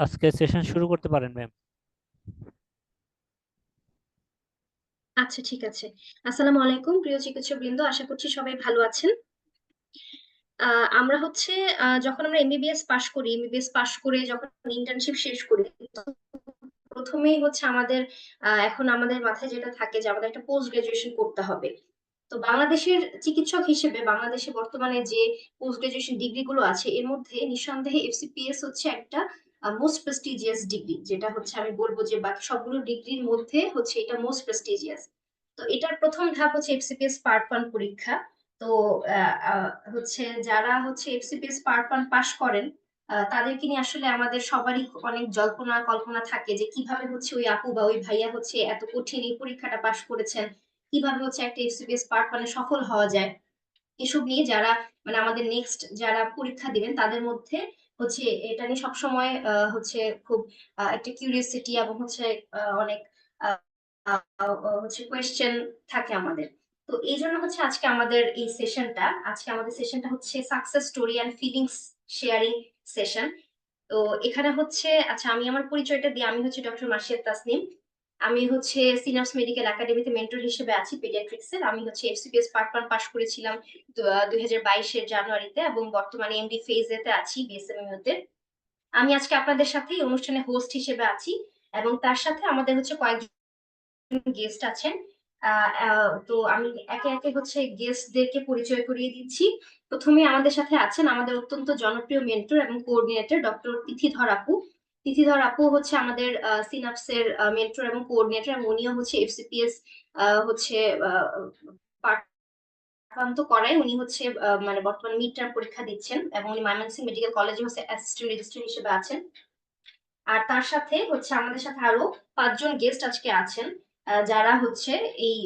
আজকে সেশন শুরু করতে পারেন ম্যাম। আচ্ছা, ঠিক আছে। আসসালামু আলাইকুম প্রিয় চিকিৎসক বৃন্দ, আশা করছি সবাই ভালো আছেন। আমরা হচ্ছে যখন আমরা এমবিবিএস পাশ করি, এমবিবিএস পাশ করে যখন ইন্টার্নশিপ শেষ করি, তখন প্রথমেই হচ্ছে আমাদের এখন আমাদের মাথায় যেটা থাকে যে আমাদের একটা পোস্ট গ্রাজুয়েশন করতে হবে। তো বাংলাদেশের চিকিৎসক হিসেবে বাংলাদেশে বর্তমানে যে পোস্ট গ্রাজুয়েশন ডিগ্রি গুলো আছে, এর মধ্যে নিঃসন্দেহে এফসিপিএস হচ্ছে একটা মোস্ট প্রেস্টিজিয়াস ডিগ্রি, যেটা হচ্ছে আমি বলবো যে বাকি সবগুলো ডিগ্রির মধ্যে হচ্ছে এটা মোস্ট প্রেস্টিজিয়াস। তো এটার প্রথম ধাপ হচ্ছে এফসিপিএস পার্ট 1 পরীক্ষা। তো হচ্ছে যারা হচ্ছে এফসিপিএস পার্ট 1 পাশ করেন, তাদেরকে নিয়ে আসলে আমাদের সবারই অনেক জল্পনা কল্পনা থাকে যে কিভাবে হচ্ছে ওই আপু বা ওই ভাইয়া হচ্ছে এত কঠিন এই পরীক্ষাটা পাশ করেছেন, কিভাবে হচ্ছে একটা এফসিপিএস পার্ট 1 সফল হওয়া যায়। এসব নিয়ে যারা মানে আমাদের নেক্সট যারা পরীক্ষা দিবেন তাদের মধ্যে হচ্ছে এটা নিয়ে সবসময় হচ্ছে খুব একটা কিউরিওসিটি এবং হচ্ছে অনেক আহ, হচ্ছে কোয়েশ্চেন থাকে আমাদের। তো এই জন্য হচ্ছে আজকে আমাদের সেশনটা হচ্ছে success story and feelings sharing session. তো এখানে হচ্ছে আচ্ছা, আমি আমার পরিচয়টা দিই। আমি হচ্ছে ডক্টর মার্শিয়াত তাসনিম। আমি হচ্ছে সিনাপস মেডিকেল একাডেমিতে মেন্টর হিসেবে আছি পেডিয়াট্রিক্স এর। আমি হচ্ছে এফসিপিএস পার্ট 1 পাশ করেছিলাম 2022-এর জানুয়ারিতে, এবং বর্তমানে এমডি ফেজেতে আছি বিএসএমইউ তে। আমি আজকে আপনাদের সাথে এই অনুষ্ঠানে হোস্ট হিসেবে আছি, এবং তার সাথে আমাদের হচ্ছে কয়েকজন গেস্ট আছেন। তো আমি একে একে হচ্ছে গেস্টদেরকে পরিচয় করিয়ে দিচ্ছি। প্রথমে আমাদের সাথে আছেন আমাদের অত্যন্ত জনপ্রিয় মেন্টর এবং কোঅর্ডিনেটর ডক্টর তিথিধর আপু। তিথিধর আপু হচ্ছে আমাদের সিনাপসের মেন্টর এবং কোঅর্ডিনেটর, এবং উনিও হচ্ছে এফসিপিএস হচ্ছে পাঠক্রান্ত করায়। উনি হচ্ছে মানে বর্তমানে মিড টার্ম পরীক্ষা দিচ্ছেন, এবং উনি ময়মনসিংহ মেডিকেল কলেজে হচ্ছে অ্যাসিস্ট্যান্ট রেজিস্ট্রার হিসেবে আছেন। আর তার সাথে হচ্ছে আমাদের সাথে আরো 5 জন গেস্ট আজকে আছেন, যারা হচ্ছে এই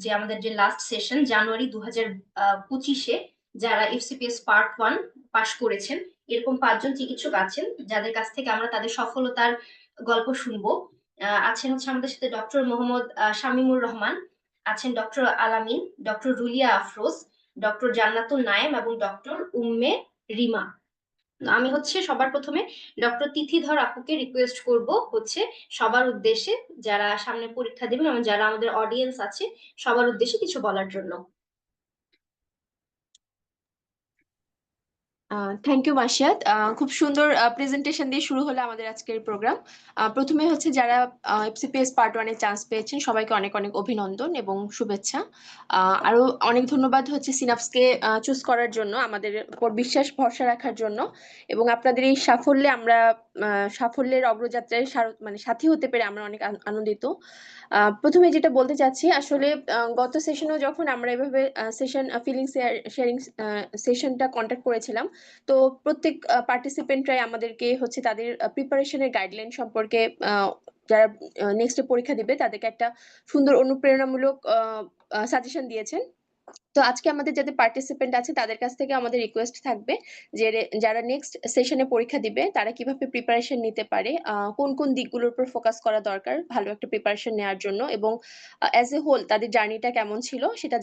যে আমাদের যে লাস্ট সেশন জানুয়ারি 2025-এ যারা এফসিপিএস পার্ট 1 পাশ করেছেন, এরকম 5 জন চিকিৎসক আছেন যাদের কাছ থেকে আমরা তাদের সফলতার গল্প শুনবো। আছেন হচ্ছে আমাদের সাথে ডক্টর মোহাম্মদ শামীমুর রহমান, আছেন ডক্টর আলামিন, ডক্টর রুলিয়া আফরোজ, ডক্টর জান্নাতুল নায়েম এবং ডক্টর উম্মে রিমা। আমি হচ্ছে সবার প্রথমে ডক্টর তিথিধর আপুকে রিকোয়েস্ট করব হচ্ছে সবার উদ্দেশ্যে, যারা সামনে পরীক্ষা দেবেন এবং যারা আমাদের অডিয়েন্স আছে, সবার উদ্দেশ্যে কিছু বলার জন্য। Thank you Masiat. খুব সুন্দর প্রেজেন্টেশন দিয়ে শুরু হলো আমাদের আজকের প্রোগ্রাম। প্রথমে হচ্ছে যারা এফসিপিএস পার্ট 1 এ চান্স পেয়েছেন সবাইকে অনেক অনেক অভিনন্দন এবং শুভেচ্ছা। আরো অনেক ধন্যবাদ হচ্ছে সিনাপসকে চুজ করার জন্য, আমাদের উপর বিশ্বাস ভরসা রাখার জন্য, এবং আপনাদের এই সাফল্যে আমরা সাফল্যের অগ্রযাত্রায় মানে সাথী হতে পেরে আমরা অনেক আনন্দিত। প্রথমে যেটা বলতে চাচ্ছি, আসলে গত সেশনেও যখন আমরা এভাবে সেশন ফিলিং শেয়ারিং সেশনটা কন্ডাক্ট করেছিলাম, তো প্রত্যেক পার্টিসিপেন্টরাই আমাদেরকে হচ্ছে তাদের প্রিপারেশনের গাইডলাইন সম্পর্কে, যারা নেক্সট পরীক্ষা দিবে তাদেরকে একটা সুন্দর অনুপ্রেরণামূলক সাজেশন দিয়েছেন। তো আজকে আমাদের যাদের পার্টিসিপেন্ট আছে তাদের কাছ থেকে আমাদের রিকোয়েস্ট থাকবে যে যারা নেক্সট সেশনে পরীক্ষা দিবে তারা কিভাবে প্রিপারেশন নিতে পারে, কোন কোন দিকগুলোর উপর ফোকাস করা দরকার ভালো একটা প্রিপারেশন নেওয়ার জন্য, এবং অ্যাজ এ হোল তাদের জার্নিটা কেমন ছিল সেটা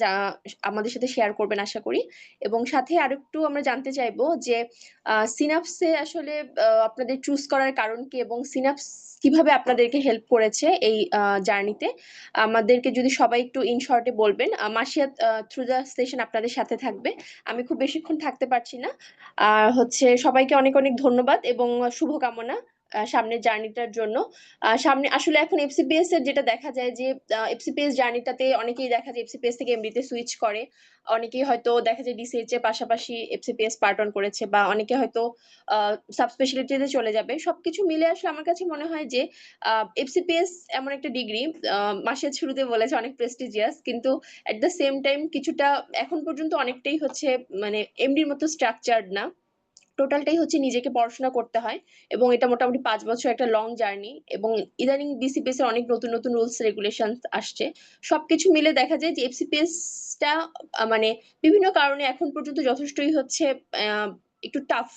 আমাদের সাথে শেয়ার করবেন আশা করি। এবং সাথে আরেকটু আমরা জানতে চাইবো যে সিনাপসে আসলে আপনাদের চুজ করার কারণ কি, এবং সিনাপস কিভাবে আপনাদেরকে হেল্প করেছে এই জার্নিতে। আমাদেরকে যদি সবাই একটু ইন শর্টে বলবেন। মাসিয়া থ্রু দ্য সেশন আপনাদের সাথে থাকবে, আমি খুব বেশিক্ষণ থাকতে পারছি না। আর হচ্ছে সবাইকে অনেক অনেক ধন্যবাদ এবং শুভকামনা সামনের জার্নিটার জন্য। সামনে আসলে এখন এফসিপিএস এর যেটা দেখা যায় যে এফসিপিএস জার্নিটাতে অনেকেই দেখা যায় এফসিপিএস থেকে এমডিতে সুইচ করে, অনেকেই হয়তো দেখা যায় ডিসিএইচ এর পাশাপাশি এফসিপিএস পার্ট অন করেছে, বা অনেকে হয়তো সাব স্পেশালিটিতে চলে যাবে। সবকিছু মিলে আসলে আমার কাছে মনে হয় যে এফসিপিএস এমন একটা ডিগ্রি, মাসের শুরুতে বলেছে অনেক প্রেস্টিজিয়াস, কিন্তু এট দ্য সেম টাইম কিছুটা এখন পর্যন্ত অনেকটাই হচ্ছে মানে এমডির মতো স্ট্রাকচার্ড না। টোটালটাই হচ্ছে নিজেকে পড়াশোনা করতে হয়, এবং এটা মোটামুটি 5 বছর একটা লং জার্নি, এবং ইদানিং বিসিপিএস এর অনেক নতুন নতুন রুলস রেগুলেশন আসছে। সবকিছু মিলে দেখা যায় যে এফসিপিএস টা মানে বিভিন্ন কারণে এখন পর্যন্ত যথেষ্টই হচ্ছে একটু টাফ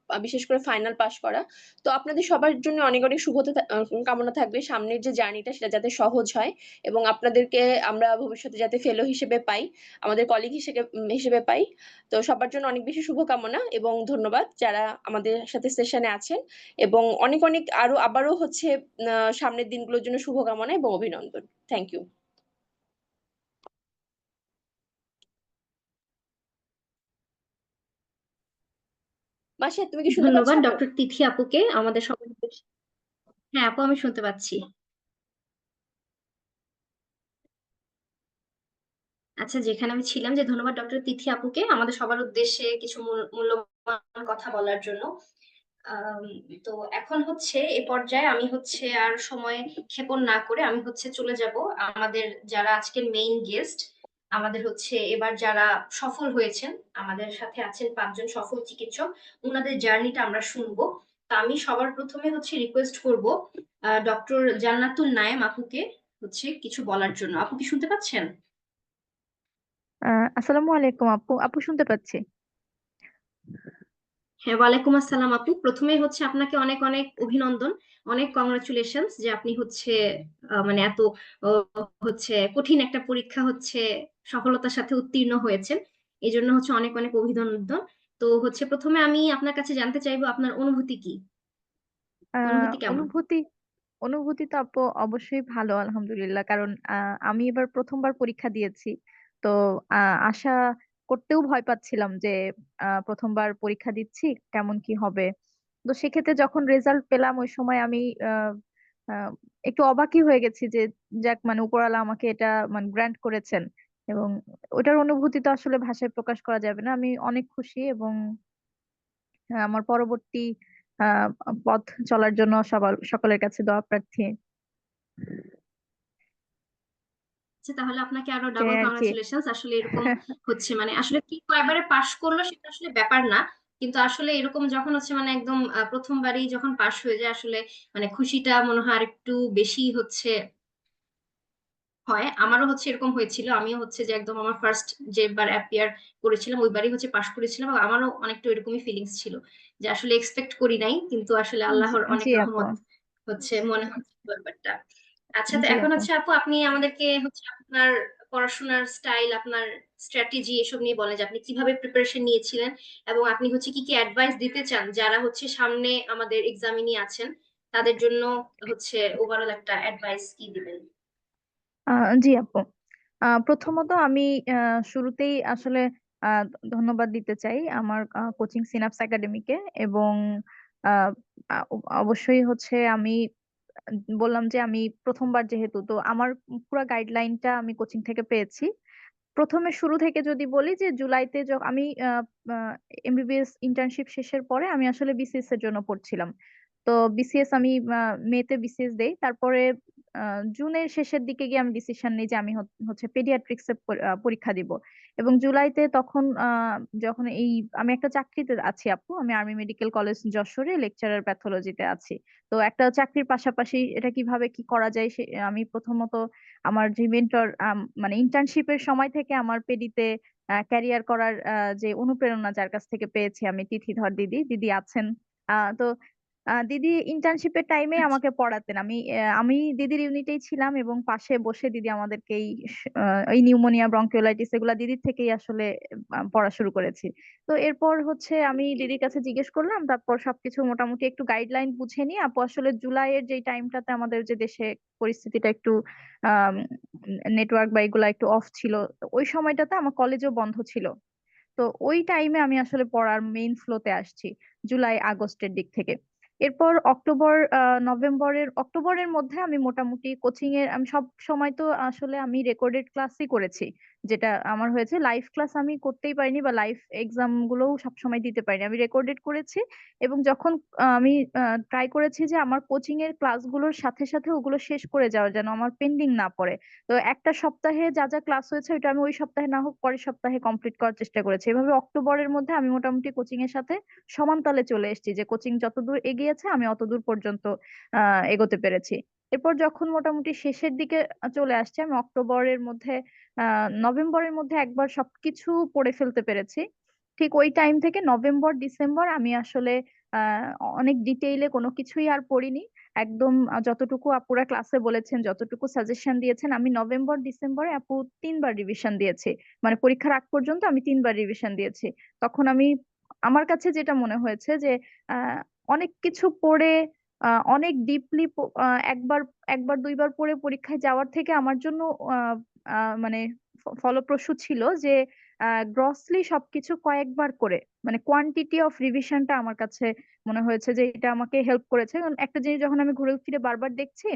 বিশেষ করে ফাইনাল পাস করা। তো আপনাদের সবার জন্য অনেক অনেক কামনা থাকবে সামনের যে জার্নিটা সেটা যাতে সহজ হয়, এবং আপনাদেরকে আমরা ভবিষ্যতে যাতে ফেলো হিসেবে পাই, আমাদের কলিগ হিসেবে পাই। তো সবার জন্য অনেক বেশি শুভকামনা এবং ধন্যবাদ যারা আমাদের সাথে সেশনে আছেন, এবং অনেক অনেক আবারও হচ্ছে সামনের দিনগুলোর জন্য শুভকামনা এবং অভিনন্দন। Thank you. মাসিয়া, তুমি কি শুনতে পাচ্ছ ধন্যবাদ আপু? ডক্টর তিথি আপুকে আমাদের সবার উদ্দেশ্যে। হ্যাঁ আপু, আমি শুনতে পাচ্ছি। আচ্ছা, যেখানে আমি ছিলাম, যে ধন্যবাদ ডক্টর তিথি আপুকে আমাদের সবার উদ্দেশ্যে কিছু মূল্যবান কথা বলার জন্য। আম, তো এখন হচ্ছে এ পর্যায়ে আমি হচ্ছে আর সময় ক্ষেপণ না করে আমি হচ্ছে চলে যাব আমাদের যারা আজকের মেইন গেস্ট, আমাদের হচ্ছে এবার যারা সফল হয়েছেন, আমাদের সাথে আছেন 5 জন সফল চিকিৎসক, ওনাদের জার্নিটা আমরা শুনবো। তা আমি সবার প্রথমে হচ্ছে রিকোয়েস্ট করব ডক্টর জান্নাতুল নায়েম আপুকে হচ্ছে কিছু বলার জন্য। আপু কি শুনতে পাচ্ছেন? আসসালামু আলাইকুম আপু। আপু শুনতে পাচ্ছি। হ্যাঁ, ওয়ালাইকুম আসসালাম আপু। প্রথমেই হচ্ছে আপনাকে অনেক অনেক অভিনন্দন, অনেক কংগ্রাচুলেশনস যে আপনি হচ্ছে মানে এত হচ্ছে কঠিন একটা পরীক্ষা হচ্ছে সফলতার সাথে উত্তীর্ণ হয়েছেন। এই জন্য হচ্ছে অনেক অনেক অভিনন্দন। তো হচ্ছে প্রথমে আমি আপনার কাছে জানতে চাইবো আপনার অনুভূতি কি, আহ অনুভূতি কেমন? অনুভূতি অনুভূতি তো আপু অবশ্যই ভালো, আলহামদুলিল্লাহ। কারণ আমি এবার প্রথমবার পরীক্ষা দিয়েছি। তো আশা করতেও ভয় পাচ্ছিলাম যে প্রথমবার পরীক্ষা দিচ্ছি, কেমন কি হবে। তো সেক্ষেত্রে যখন রেজাল্ট পেলাম ওই সময় আমি আহ, আহ, একটু অবাকই হয়ে গেছি যে যাক, মানে উপরওয়ালা আমাকে এটা মানে গ্র্যান্ট করেছেন। এবং ওটার অনুভূতি তো আসলে ভাষায় প্রকাশ করা যাবে না। আমি অনেক খুশি, এবং আমার পরবর্তী আহ পথ চলার জন্য সকলের কাছে দোয়া প্রার্থী। আচ্ছা, তাহলে আপনাকে আরো যে ডাবল আর কি। কংগ্রাচুলেশনস। আসলে এরকম হচ্ছে মানে আসলে কি কয়বারে পাশ করলো সেটা আসলে ব্যাপার না, কিন্তু আসলে এরকম যখন হচ্ছে মানে একদম প্রথমবারই যখন পাশ হয়ে যায় আসলে মানে খুশিটা মনে হয় আরেকটু বেশি হচ্ছে হয়। আমারও হচ্ছে এরকম হয়েছিল, আমিও হচ্ছে যে একদম আমার ফার্স্ট যেবার অ্যাপিয়ার করেছিলাম ওইবারই হচ্ছে পাশ করেছিলাম, এবং আমারও অনেকটা এরকমই ফিলিংস ছিল যে আসলে এক্সপেক্ট করি নাই, কিন্তু আসলে জি আল্লাহর অনেক জি আপু। রহমত হচ্ছে মনে হচ্ছে ব্যাপারটা। আচ্ছা, তো জি এখন আপু। হচ্ছে আপু আপনি আমাদেরকে হচ্ছে আপনার পড়াশোনার স্টাইল, আপনার স্ট্র্যাটেজি এসব নিয়ে বলেন যে আপনি কিভাবে প্রিপারেশন নিয়েছিলেন, এবং আপনি হচ্ছে কি কি অ্যাডভাইস দিতে চান যারা হচ্ছে সামনে আমাদের এক্সামিনি আছেন, তাদের জন্য হচ্ছে ওভারঅল একটা অ্যাডভাইস কি দিবেন? জি আপু। প্রথমত আমি শুরুতেই আসলে আহ, ধন্যবাদ দিতে চাই আমার কোচিং সিনাপস একাডেমিকে। এবং আহ, অবশ্যই হচ্ছে আমি বললাম যে আমি প্রথমবার যেহেতু, তো আমার পুরো গাইডলাইনটা আমি কোচিং থেকে পেয়েছি। প্রথমে শুরু থেকে যদি বলি যে জুলাইতে যখন আমি এমবিবিএস ইন্টার্নশিপ শেষের পরে আমি আসলে বিসিএস এর জন্য পড়ছিলাম। তো বিসিএস আমি মেতে বিসিএস দেই, তারপরে জুনের শেষের দিকে গিয়ে আমি ডিসিশন নিই যে আমি হচ্ছে পেডিয়াট্রিক্স এর পরীক্ষা দিব। এবং জুলাইতে তখন যখন আমি একটা চাকরিতে আছি আপু, আমি আর্মি মেডিকেল কলেজ যশোরে লেকচারার প্যাথোলজিতে আছি। তো একটা চাকরির পাশাপাশি এটা কিভাবে কি করা যায় সে আমি প্রথমত আমার যে মেন্টর, মানে ইন্টার্নশিপের সময় থেকে আমার পেডিতে ক্যারিয়ার করার যে অনুপ্রেরণা যার কাছ থেকে পেয়েছি আমি, তিথিধর দিদি দিদি আছেন। তো দিদি ইন্টার্নশিপের টাইমে আচ্ছা। আমাকে পড়াতেন। আমি দিদির ইউনিটেই ছিলাম, এবং পাশে বসে দিদি আমাদেরকে এই নিউমোনিয়া ব্রঙ্কিওলাইটিস এগুলা দিদির থেকেই আসলে পড়া শুরু করেছি। তো এরপর হচ্ছে আমি দিদির কাছে জিজ্ঞেস করলাম, তারপর সবকিছু মোটামুটি একটু গাইডলাইন বুঝে নিয়ে আপু আসলে জুলাইয়ের যে টাইমটাতে আমাদের যে দেশে পরিস্থিতিটা একটু নেটওয়ার্ক বা এগুলা একটু অফ ছিল, তো ওই সময়টাতে আমার কলেজও বন্ধ ছিল। তো ওই টাইমে আমি আসলে পড়ার মেইন ফ্লোতে আসছি জুলাই আগস্টের দিক থেকে। এরপর অক্টোবরের মধ্যে আমি মোটামুটি কোচিং এর, আমি সব সময় তো আসলে আমি রেকর্ডেড ক্লাসই করেছি। যেটা আমার হয়েছে, লাইভ ক্লাস আমি করতেই পারিনি বা লাইভ এক্সাম গুলোও সব সময় দিতে পারিনি, আমি রেকর্ডেড করেছি। এবং যখন আমি ট্রাই করেছি যে আমার কোচিং এর ক্লাসগুলোর সাথে সাথে ওগুলো শেষ করে যাওয়া যেন আমার পেন্ডিং না পড়ে। তো একটা সপ্তাহে যা যা ক্লাস হয়েছে ওইটা আমি ওই সপ্তাহে না হোক পরের সপ্তাহে কমপ্লিট করার চেষ্টা করেছি। এভাবে অক্টোবরের মধ্যে আমি মোটামুটি কোচিং এর সাথে সমান তালে চলে এসেছি, যে কোচিং যতদূর এগিয়েছে আমি অতদূর পর্যন্ত এগোতে পেরেছি। এরপর যখন মোটামুটি শেষের দিকে চলে আসছে, আমি অক্টোবরের মধ্যে নভেম্বরের মধ্যে একবার সবকিছু পড়ে ফেলতে পেরেছি। ঠিক ওই টাইম থেকে নভেম্বর ডিসেম্বর আমি আসলে আহ, অনেক ডিটেইলে কোনো কিছুই আর পড়িনি। একদম যতটুকু আপুরা ক্লাসে বলেছেন, যতটুকু সাজেশন দিয়েছেন, আমি নভেম্বর ডিসেম্বরে আপু 3বার রিভিশন দিয়েছি। মানে পরীক্ষার আগ পর্যন্ত আমি 3বার রিভিশন দিয়েছি। তখন আমি, আমার কাছে যেটা মনে হয়েছে যে অনেক কিছু পড়ে অনেক ডিপলি একবার একবার দুইবার পড়ে পরীক্ষায় যাওয়ার থেকে আমার জন্য আহ, মানে ফলপ্রসূ ছিল যে গ্রসলি সবকিছু কয়েকবার করে, মানে কোয়ান্টিটি অফ রিভিশনটা আমার কাছে মনে হয়েছে যে এটা আমাকে হেল্প করেছে। কারণ একটা জিনিস যখন আমি ঘুরে ফিরে বারবার দেখছি,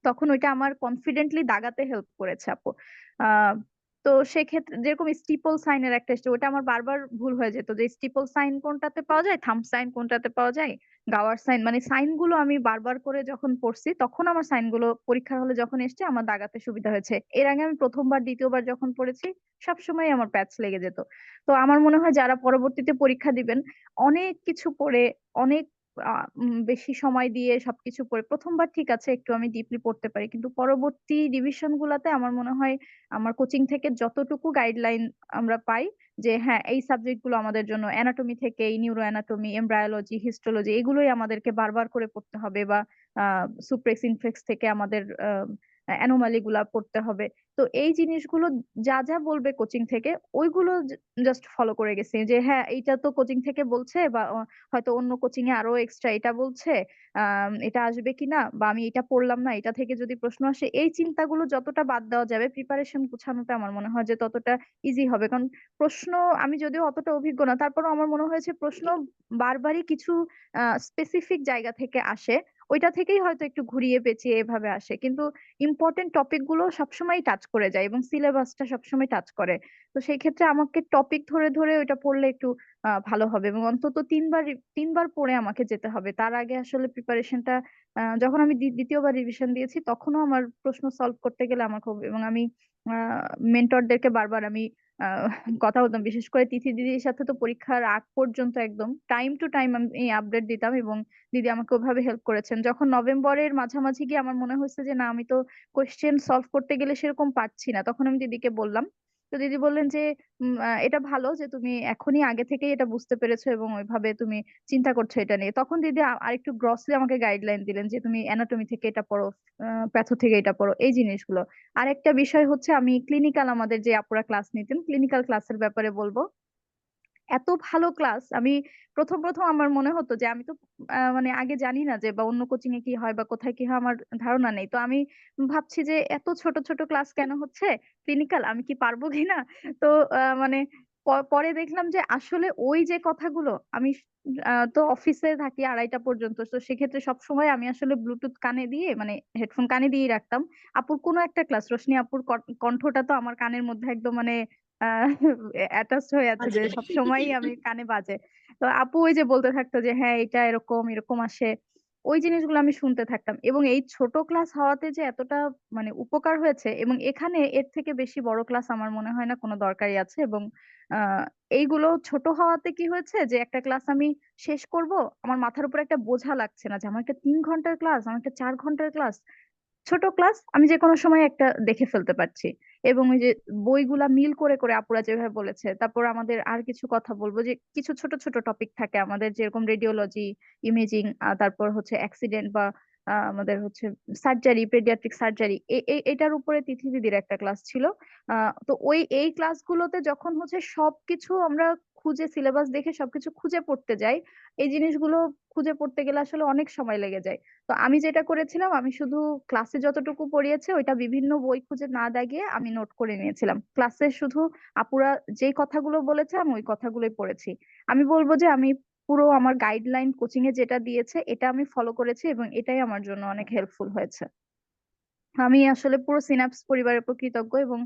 তখন ওইটা আমার কনফিডেন্টলি দাগাতে হেল্প করেছে আপু। আহ তো সেক্ষেত্রে যেরকম স্টিপল সাইনের একটা এসছে, ওটা আমার বারবার ভুল হয়ে যেত যে স্টিপল সাইন কোনটাতে পাওয়া যায়, থাম্ব সাইন কোনটাতে পাওয়া যায়, গাওয়ার সাইন, মানে সাইন গুলো আমি বারবার করে যখন পড়ছি তখন আমার সাইন গুলো পরীক্ষার হলে যখন এসছে আমার দাগাতে সুবিধা হয়েছে। এর আগে আমি প্রথমবার দ্বিতীয়বার যখন পড়েছি সবসময় আমার প্যাচ লেগে যেত। তো আমার মনে হয় যারা পরবর্তীতে পরীক্ষা দিবেন, অনেক কিছু পড়ে, অনেক বেশি সময় দিয়ে সবকিছু পড়ে, প্রথমবার ঠিক আছে একটু আমি ডিপলি পড়তে পারি, কিন্তু পরবর্তী ডিভিশন গুলাতে আমার মনে হয় আমার কোচিং থেকে যতটুকু গাইডলাইন আমরা পাই যে হ্যাঁ এই সাবজেক্ট গুলো আমাদের জন্য, অ্যানাটমি থেকে নিউরো অ্যানাটমি, এমব্রায়োলজি, হিস্টোলজি, এগুলোই আমাদেরকে বারবার করে পড়তে হবে, বা সুপ্রেক্স ইনফেক্স থেকে আমাদের অ্যানোমালি গুলা পড়তে হবে। তো এই জিনিসগুলো যা যা বলবে কোচিং থেকে ওইগুলো জাস্ট ফলো করে গেছি যে হ্যাঁ এইটা তো কোচিং থেকে বলছে, বা হয়তো অন্য কোচিং এ আরো এক্সট্রা এটা বলছে, এটা আসবে কিনা, বা আমি এটা পড়লাম না, এটা থেকে যদি প্রশ্ন আসে, এই চিন্তাগুলো যতটা বাদ দেওয়া যাবে প্রিপারেশন গুছানোটা আমার মনে হয় যে ততটা ইজি হবে। কারণ প্রশ্ন, আমি যদিও অতটা অভিজ্ঞ না, তারপরও আমার মনে হয়েছে প্রশ্ন বারবারই কিছু স্পেসিফিক জায়গা থেকে আসে, ওইটা থেকেই হয়তো একটু ঘুরিয়ে পেঁচিয়ে এভাবে আসে, কিন্তু ইম্পর্টেন্ট টপিক গুলো সবসময় টাচ করে যায় এবং সিলেবাসটা সবসময় টাচ করে। তো সেই ক্ষেত্রে আমাকে টপিক ধরে ধরে ওইটা পড়লে একটু ভালো হবে, এবং অন্তত তিনবার পড়ে আমাকে যেতে হবে। তার আগে আসলে প্রিপারেশনটা, যখন আমি দ্বিতীয়বার রিভিশন দিয়েছি তখনও আমার প্রশ্ন সলভ করতে গেলে আমার খুব, এবং আমি মেন্টরদেরকে বারবার আমি আহ, কথা বলতাম, বিশেষ করে তিথি দিদির সাথে তো পরীক্ষার আগ পর্যন্ত একদম টাইম টু টাইম আমি আপডেট দিতাম, এবং দিদি আমাকে ওভাবে হেল্প করেছেন। যখন নভেম্বরের মাঝামাঝি গিয়ে আমার মনে হয়েছে যে না আমি তো কোয়েশ্চেন সলভ করতে গেলে সেরকম পারছি না, তখন আমি দিদিকে বললাম। তো দিদি বললেন যে এটা ভালো যে তুমি এখনই আগে থেকেই এটা বুঝতে পেরেছো এবং ওইভাবে তুমি চিন্তা করছো এটা নিয়ে। তখন দিদি আরেকটু গ্রসলি আমাকে গাইডলাইন দিলেন যে তুমি অ্যানাটমি থেকে এটা পড়ো, প্যাথো থেকে এটা পড়ো, এই জিনিসগুলো। আরেকটা বিষয় হচ্ছে, আমি ক্লিনিক্যাল, আমাদের যে আপুরা ক্লাস নিতেন ক্লিনিক্যাল ক্লাসের ব্যাপারে বলবো, এত ভালো ক্লাস। আমি প্রথম প্রথম আমার মনে হতো যে আমি তো মানে আগে জানি না যে বা অন্য কোচিং এ কি হয় বা কোথায় কি হয় আমার ধারণা নেই, তো আমি ভাবছি যে এত ছোট ছোট ক্লাস কেন হচ্ছে ক্লিনিক্যাল, আমি কি পারবো কিনা। তো মানে পরে দেখলাম যে আসলে ওই যে কথাগুলো আমি তো অফিসে থাকি 2:30 পর্যন্ত, তো সেক্ষেত্রে সব সময় আমি আসলে ব্লুটুথ কানে দিয়ে, মানে হেডফোন কানে দিয়ে রাখতাম। আপুর কোনো একটা ক্লাস, রোশনি আপুর কণ্ঠটা তো আমার কানের মধ্যে একদম মানে অ্যাটাচড হয়ে আছে, যে সব সময়ই আমি কানে বাজে। তো আপু ওই যে বলতে থাকতো যে হ্যাঁ এটা এরকম এরকম আসে, ওই জিনিসগুলো আমি শুনতে থাকতাম। এবং এই ছোট ক্লাস হওয়াতে যে এতটা মানে উপকার হয়েছে, এবং এখানে এর থেকে বেশি বড় ক্লাস আমার মনে হয় না কোনো দরকারই আছে। এবং আহ এইগুলো ছোট হওয়াতে কি হয়েছে যে একটা ক্লাস আমি শেষ করব, আমার মাথার উপর একটা বোঝা লাগছে না যে আমার একটা 3 ঘন্টার ক্লাস, আমার একটা 4 ঘন্টার ক্লাস। ছোট ক্লাস আমি যে কোনো সময় একটা দেখে ফেলতে পারছি। এবং ওই যে বইগুলা মিল করে করে আপুরা যেভাবে বলেছে, তারপর আমাদের আর কিছু কথা বলবো যে কিছু ছোট ছোট টপিক থাকে আমাদের, যেরকম রেডিওলজি, ইমেজিং, তারপর হচ্ছে অ্যাক্সিডেন্ট, বা আমাদের হচ্ছে সার্জারি, পেডিয়াট্রিক সার্জারি, এটার উপরে তিথি দিদির একটা ক্লাস ছিল। তো এই ক্লাসগুলোতে যখন হচ্ছে সবকিছু আমরা খুঁজে সিলেবাস দেখে সবকিছু খুঁজে পড়তে যাই, এই জিনিসগুলো খুঁজে পড়তে গেলে আসলে অনেক সময় লেগে যায়। তো আমি যেটা করেছিলাম, আমি শুধু ক্লাসে যতটুকু পড়িয়েছে ওইটা বিভিন্ন বই খুঁজে না দাগিয়ে আমি নোট করে নিয়েছিলাম। ক্লাসে শুধু আপুরা যেই কথাগুলো বলেছে আমি ওই কথাগুলোই পড়েছি। আমি বলবো যে আমি পুরো আমার গাইডলাইন কোচিং এ যেটা দিয়েছে এটা আমি ফলো করেছি, এবং এটাই আমার জন্য অনেক হেল্পফুল হয়েছে। আমি আসলে পুরো সিনাপস পরিবারের উপর কৃতজ্ঞ। এবং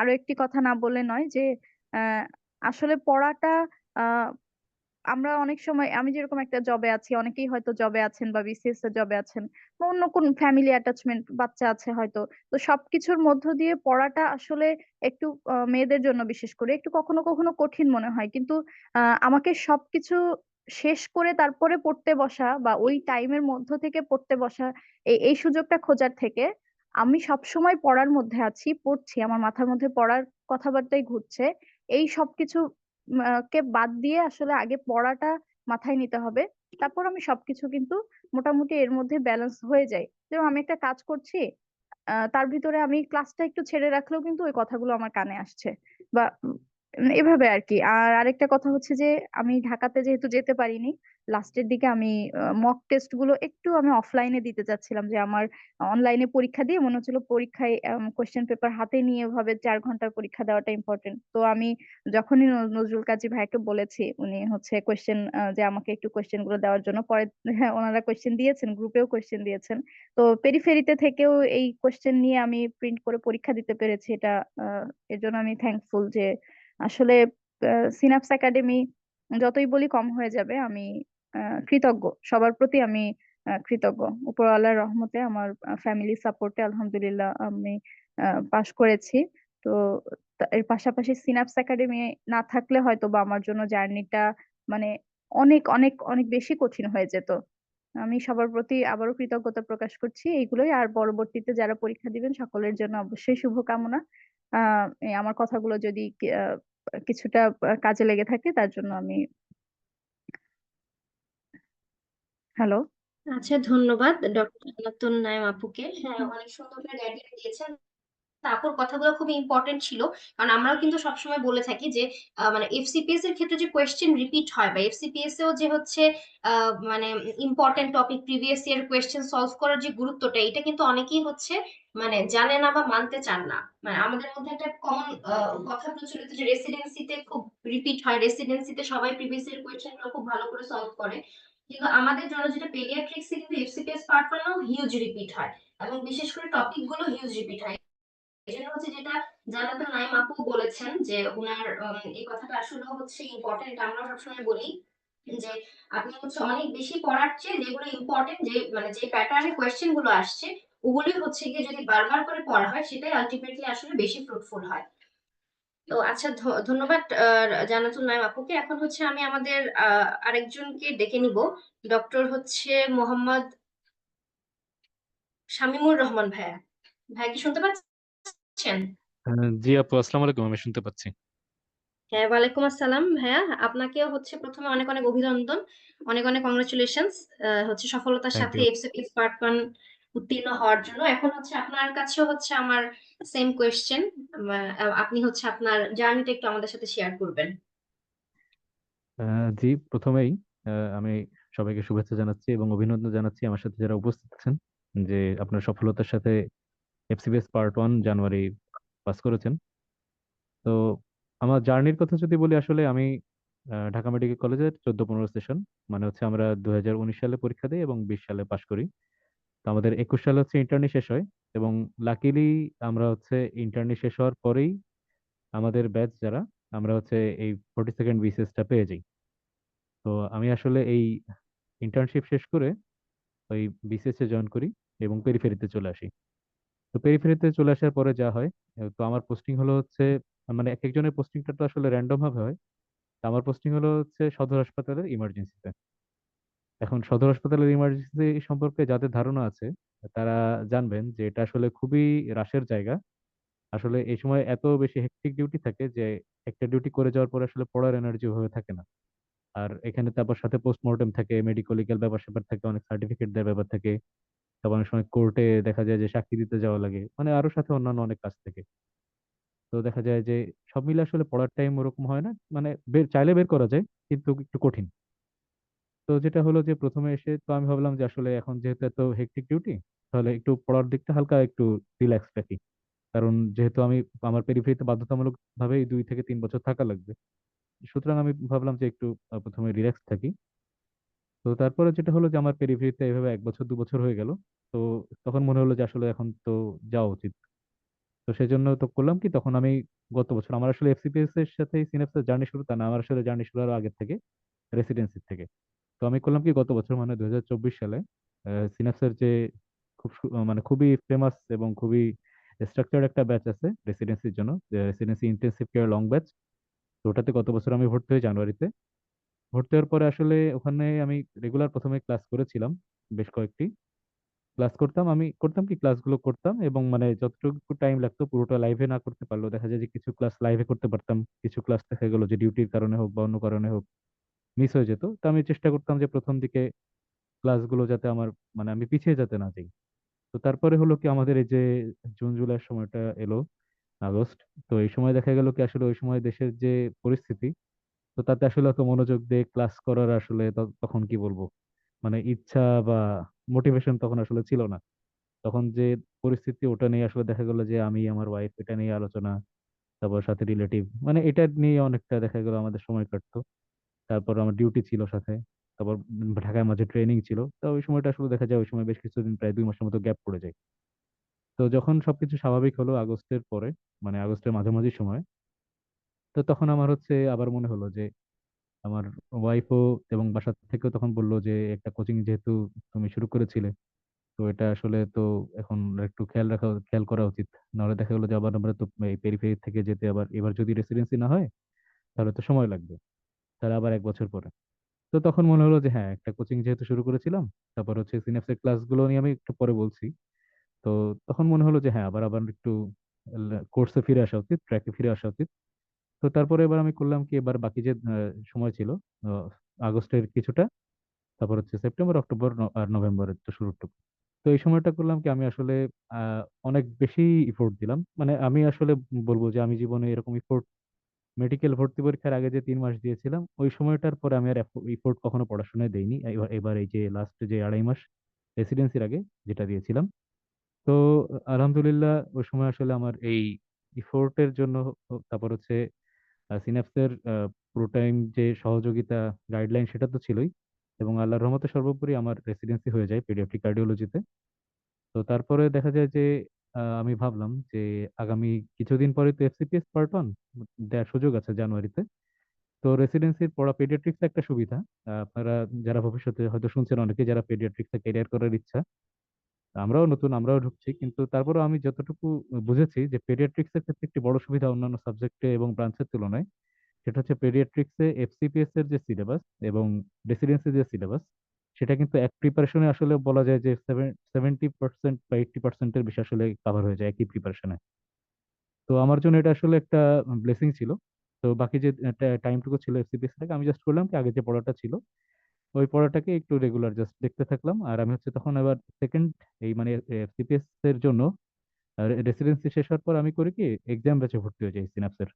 আরো একটি কথা না বললে নয় যে আহ, আসলে পড়াটা, আমরা অনেক সময়, আমি যেরকম একটা জবে আছি, অনেকেই হয়তো জবে আছেন বা বিসিএস এর জবে আছেন, বা অন্য কোন ফ্যামিলি অ্যাটাচমেন্ট বাচ্চা আছে হয়তো। তো সবকিছুর মধ্য দিয়ে পড়াটা আসলে একটু মেয়েদের জন্য বিশেষ করে একটু কখনো কখনো কঠিন মনে হয়, কিন্তু আমাকে সবকিছু শেষ করে তারপরে পড়তে বসা, বা ওই টাইমের মধ্য থেকে পড়তে বসা, এই সুযোগটা খোঁজার থেকে আমি সব সময় পড়ার মধ্যে আছি, পড়ছি, আমার মাথার মধ্যে পড়ার কথাবার্তাই ঘুরছে, এই সবকিছু কে বাদ দিয়ে আসলে আগে পড়াটা মাথায় নিতে হবে। তারপর আমি সবকিছু কিন্তু মোটামুটি এর মধ্যে ব্যালেন্স হয়ে যায়। যেমন আমি একটা কাজ করছি, তার ভিতরে আমি ক্লাসটা একটু ছেড়ে রাখলেও কিন্তু ওই কথাগুলো আমার কানে আসছে, বা এভাবে আর কি। আর আরেকটা কথা হচ্ছে যে আমি ঢাকাতে যেহেতু যেতে পারিনি, লাস্টের দিকে আমি মক টেস্ট গুলো একটু আমি অফলাইনে দিতে চাচ্ছিলাম, যে আমার অনলাইনে পরীক্ষা দিয়ে মনে হচ্ছিল পরীক্ষায় কোশ্চেন পেপার হাতে নিয়ে ভাবে 4 ঘন্টার পরীক্ষা দেওয়াটা ইম্পর্টেন্ট। তো আমি যখনই নজরুল কাজী ভাইকে বলেছি, উনি হচ্ছে কোশ্চেন, যে আমাকে একটু কোশ্চেন গুলো দেওয়ার জন্য, পরে হ্যাঁ ওনারা কোশ্চেন দিয়েছেন, গ্রুপেও কোশ্চেন দিয়েছেন। তো পেরিফেরিতে থেকেও এই কোশ্চেন নিয়ে আমি প্রিন্ট করে পরীক্ষা দিতে পেরেছি। এটা এর জন্য আমি থ্যাঙ্কফুল যে আসলে সিনাপস একাডেমি যতই বলি কম হয়ে যাবে। আমি কৃতজ্ঞ, সবার প্রতি আমি কৃতজ্ঞ। উপরওয়ালার রহমতে, আমার ফ্যামিলি সাপোর্টে আলহামদুলিল্লাহ আমি পাশ করেছি। তো এর পাশাপাশি সিনাপস একাডেমি না থাকলে হয়তো বা আমার জন্য জার্নিটা মানে অনেক অনেক অনেক বেশি কঠিন হয়ে যেত। আমি সবার প্রতি আবারও কৃতজ্ঞতা প্রকাশ করছি এইগুলোই। আর পরবর্তীতে যারা পরীক্ষা দিবেন সকলের জন্য অবশ্যই শুভকামনা। এই আমার কথাগুলো যদি কিছুটা কাজে লেগে থাকে তার জন্য আমি হ্যালো। আচ্ছা, ধন্যবাদ ডক্টর জান্নাতুল নাইম আপুকে। হ্যাঁ, অনেক সুন্দর করে গাইডলাইন দিয়েছেন। আপুর কথাগুলো খুবই ইম্পর্টেন্ট ছিল, কারণ আমরাও কিন্তু সবসময় বলে থাকি যে মানে এফসিপিএস এর ক্ষেত্রে যে কোয়েশ্চেন রিপিট হয়, বা এফসিপিএস এও যে হচ্ছে মানে important topic previous year question solve করার যে গুরুত্বটা, এটা কিন্তু অনেকেই হচ্ছে মানে জানে না বা মানতে চান না। মানে আমাদের মধ্যে একটা কমন কথা প্রচলিত যে রেসিডেন্সিতে খুব রিপিট হয়, রেসিডেন্সিতে সবাই প্রিভিয়াস ইয়ার কোয়েশ্চেন গুলো খুব ভালো করে সলভ করে। কিন্তু আমাদের জন্য যেটা পেডিয়াট্রিক্সে কিন্তু এফসিপিএস পার্ট ওয়ানও হিউজ রিপিট হয়, এবং বিশেষ করে টপিক গুলো হিউজ রিপিট হয়। এজন্য হচ্ছে যেটা জান্নাতুল নাইম আপু বলেছেন যে উনার এই কথাটা আসলে হচ্ছে ইম্পর্টেন্ট, এটা আমরা সবসময় বলি যে আপনি হচ্ছে অনেক বেশি পড়ার চেয়ে যেগুলো ইম্পর্টেন্ট, যে মানে যে প্যাটার্নে কোয়েশ্চেন গুলো আসছে ওগুলি হচ্ছে গিয়ে যদি বারবার করে পড়া হয় সেটাই আলটিমেটলি আসলে বেশি ফ্রুটফুল হয়। তো আচ্ছা, ধন্যবাদ জান্নাতুল নাইম আপুকে। এখন হচ্ছে আমি আমাদের আরেকজনকে ডেকে নিব, ডক্টর হচ্ছে মোহাম্মদ শামীমুর রহমান ভাইয়া। ভাই কি শুনতে পাচ্ছেন? জি আপু, আসসালামু আলাইকুম। আমি শুনতে পাচ্ছি। হ্যাঁ, ওয়ালাইকুম আসসালাম ভাইয়া। আপনাকেও হচ্ছে প্রথমে অনেক অনেক অভিনন্দন, অনেক অনেক কংগ্রেচুলেশনস হচ্ছে সফলতার থ্যাংক সাথে ইউ। এফসিপিএস পার্ট 1 উত্তীর্ণ হওয়ার জন্য। এখন হচ্ছে আপনার কাছেও হচ্ছে আমার সেম কোয়েশ্চেন, আপনি হচ্ছে আপনার জার্নিটা একটু আমাদের সাথে শেয়ার করবেন। জি, প্রথমেই আমি সবাইকে শুভেচ্ছা জানাচ্ছি এবং অভিনন্দন জানাচ্ছি আমার সাথে যারা উপস্থিত আছেন, যে আপনার সফলতার সাথে এফসিবিএস পার্ট 1 জানুয়ারি পাস করেছেন। তো আমার জার্নির কথা যদি বলি, আসলে আমি ঢাকা মেডিকেল কলেজের 14-15 সেশন, মানে হচ্ছে আমরা 2019 সালে পরীক্ষা দিই এবং 20 সালে পাশ করি। তো আমাদের 21 সালে হচ্ছে ইন্টার্নি শেষ হয়, এবং লাকিলি আমরা হচ্ছে ইন্টার্নি শেষ হওয়ার পরেই আমাদের ব্যাচ যারা, আমরা হচ্ছে এই 42nd বিসিএসটা পেয়ে যাই। তো আমি আসলে এই ইন্টার্নশিপ শেষ করে ওই বিসিএস এ জয়েন করি এবং পেরিফেরিতে চলে আসি। তো পেরিফেরিতে চলে আসার পরে যা হয়, তো আমার পোস্টিং হলো হচ্ছে, মানে এক একজনের পোস্টিংটা তো আসলে র্যান্ডম ভাবে হয়। তো আমার পোস্টিং হলো হচ্ছে সদর হাসপাতালের ইমার্জেন্সিতে। এখন সদর হাসপাতালের ইমার্জেন্সি সম্পর্কে যাদের ধারণা আছে তারা জানবেন যে এটা আসলে খুবই রাশের জায়গা। আসলে এই সময় এত বেশি হেক্টিক ডিউটি থাকে যে একটা ডিউটি করে যাওয়ার পরে আসলে পড়ার এনার্জি হয়ে থাকে না। আর এখানে তারপর সাথে পোস্টমর্টেম থাকে, মেডিকো লিগ্যাল ব্যাপার স্যাপার থাকে, অনেক সার্টিফিকেট দেওয়ার ব্যাপার থাকে। তারপর অনেক সময় কোর্টে দেখা যায় যে সাক্ষী দিতে যাওয়া লাগে, মানে আরো সাথে অন্যান্য অনেক কাজ থাকে। তো দেখা যায় যে সব মিলে আসলে পড়ার টাইম ওরকম হয় না, মানে চাইলে বের করা যায় কিন্তু একটু কঠিন। তো যেটা হলো যে প্রথমে এসে তো আমি ভাবলাম যে আসলে এখন যেহেতু এত হেক্টিক ডিউটি, তাহলে একটু পড়ার দিকটা হালকা একটু রিল্যাক্স রাখি। কারণ যেহেতু আমি আমার পেরিফেরিতে বাধ্যতামূলক ভাবে 2 থেকে 3 বছর থাকা লাগবে, সুতরাং আমি ভাবলাম যে একটু প্রথমে রিল্যাক্স থাকি। তো তারপরে যেটা হলো যে আমার পেরিফেরিতে এভাবে 1 বছর 2 বছর হয়ে গেল। তো তখন মনে হলো যে আসলে এখন তো যাওয়া উচিত। তো সেজন্য তো করলাম কি, তখন আমি গত বছর আমার আসলে এফসিপিএস এর সাথে সিনেপসের জার্নি শুরু তা না, আমার আসলে জার্নি শুরু হলো আগের থেকে, রেসিডেন্সি থেকে। তো আমি করলাম কি, গত বছর মানে 2024 সালে সিনেপসের যে মানে খুবই ফেমাস এবং খুবই স্ট্রাকচার্ড একটা ব্যাচ আছে রেসিডেন্সির জন্য, residency intensive care long batch. তো ওটাতে গত বছর আমি ভর্তি হই জানুয়ারিতে। ভর্তি হওয়ার পরে আসলে ওখানে আমি রেগুলার প্রথমে ক্লাস করেছিলাম বেশ কয়েকটি। ক্লাস করতাম, আমি করতাম কি ক্লাসগুলো করতাম এবং মানে যতটুকু টাইম লাগতো পুরোটা লাইভে না করতে পারলেও দেখা যায় যে কিছু ক্লাস লাইভে করতে পারতাম, কিছু ক্লাস দেখা গেলো যে ডিউটির কারণে হোক বা অন্য কারণে হোক মিস হয়ে যেত। তো আমি চেষ্টা করতাম যে প্রথম দিকে ক্লাসগুলো যাতে আমার মানে আমি পিছিয়ে যেতে না যাই। তো তারপরে হলো কি আমাদের এই যে জুন জুলাইয়ের সময়টা এলো, আগস্ট। তো এই সময় দেখা গেল কি আসলে ওই সময় দেশের যে পরিস্থিতি, তো তাতে আসলে অত মনোযোগ দিয়ে ক্লাস করার আসলে তখন কি বলবো মানে ইচ্ছা বা মোটিভেশন তখন আসলে ছিল না। তখন যে পরিস্থিতি ওটা নিয়ে আসলে দেখা গেল যে আমি আমার ওয়াইফ এটা নিয়ে আলোচনা, তারপর সাথে রিলেটিভ মানে এটা নিয়ে অনেকটা দেখা গেল আমাদের সময় কাটতো। তারপর আমার ডিউটি ছিল সাথে, তারপর ঢাকায় মাঝে ট্রেনিং ছিল। তো ওই সময়টা আসলে দেখা যায় ওই সময় বেশ কিছুদিন প্রায় 2 মাসের মতো গ্যাপ পড়ে যায়। তো যখন সবকিছু স্বাভাবিক হলো আগস্টের পরে, মানে আগস্টের মাঝামাঝি সময়, তো তখন আমার হচ্ছে আবার মনে হলো যে আমার ওয়াইফও এবং বাসা থেকেও তখন বললো যে একটা কোচিং যেহেতু তুমি শুরু করেছিলে, তো এটা আসলে তো এখন একটু খেয়াল করা উচিত। নাহলে দেখা গেলো যে আবার আমরা তো এই পেরিফেরি থেকে যেতে আবার এবার যদি রেসিডেন্সি না হয় তাহলে তো সময় লাগবে, তাহলে আবার 1 বছর পরে। তো তখন মনে হলো যে হ্যাঁ একটা কোচিং যেহেতু শুরু করেছিলাম, তারপর হচ্ছে সিনাপসের ক্লাসগুলো নিয়ে আমি একটু পরে বলছি। তো তখন মনে হলো যে হ্যাঁ আবার আবার একটু কোর্সে ফিরে আসা উচিত, ট্র্যাকে ফিরে আসা উচিত। তো তারপরে এবার আমি করলাম কি, এবার বাকি যে সময় ছিল আহ, আগস্টের কিছুটা, তারপর হচ্ছে সেপ্টেম্বর, অক্টোবর, আর নভেম্বরের তো শুরুটুকু। তো এই সময়টা করলাম কি আমি আসলে আহ, অনেক বেশি ইফোর্ট দিলাম। মানে আমি আসলে বলবো যে আমি জীবনে এরকম ইফোর্ট মেডিকেল ভর্তি পরীক্ষার আগে যে 3 মাস দিয়েছিলাম ওই সময়টার পরে আমি আর ইফোর্ট কখনো পড়াশোনায় দেইনি। এবার এবার এই যে লাস্ট যে 2.5 মাস রেসিডেন্সির আগে যেটা দিয়েছিলাম, তো আলহামদুলিল্লাহ ওই সময় আসলে আমার এই ইফোর্টের জন্য তারপর হচ্ছে সিনাপসের পুরো টাইম যে সহযোগিতা গাইডলাইন সেটা তো ছিলই, এবং আল্লাহর রহমতে সর্বোপরি আমার রেসিডেন্সি হয়ে যায় পেডিয়াট্রিক কার্ডিওলজিতে। তো তারপরে দেখা যায় যে আমি ভাবলাম যে আগামী কিছুদিন পরে তো এফসিপিএস পার্ট 1 দেওয়ার সুযোগ আছে জানুয়ারিতে। তো রেসিডেন্সির পড়া পেডিয়াট্রিক্স একটা সুবিধা। আপনারা যারা ভবিষ্যতে হয়তো শুনছেন অনেকে যারা পেডিয়াট্রিক্সে ক্যারিয়ার করার ইচ্ছা, আমরাও নতুন, আমরাও ঢুকছি, কিন্তু তারপরেও আমি যতটুকু বুঝেছি যে পেডিয়াট্রিক্স এর ক্ষেত্রে একটি বড় সুবিধা অন্যান্য সাবজেক্টে এবং ব্রাঞ্চের তুলনায়, সেটা হচ্ছে পেডিয়াট্রিক্সে এফসিপিএস এর যে সিলেবাস এবং রেসিডেন্সি যে সিলেবাস, সেটা কিন্তু এক প্রিপারেশনে আসলে বলা যায় যে 70% বা 80%-এর বেশি আসলে কভার হয়ে যায় একই প্রিপারেশনে। তো আমার জন্য এটা আসলে একটা ব্লেসিং ছিল। তো বাকি যে টাইমটুকু ছিল এফসিপিএস থেকে আমি জাস্ট করলাম কি আগে যে পড়াটা ছিল ওই পড়াটাকে একটু রেগুলার জাস্ট দেখতে থাকলাম। আর আমি হচ্ছে তখন এবার সেকেন্ড এই মানে সিপিএস এর জন্য রেসিডেন্সি শেষ হওয়ার পর আমি করি কি এক্সাম ব্যাচে ভর্তি হয়ে যাই সিনাপসের।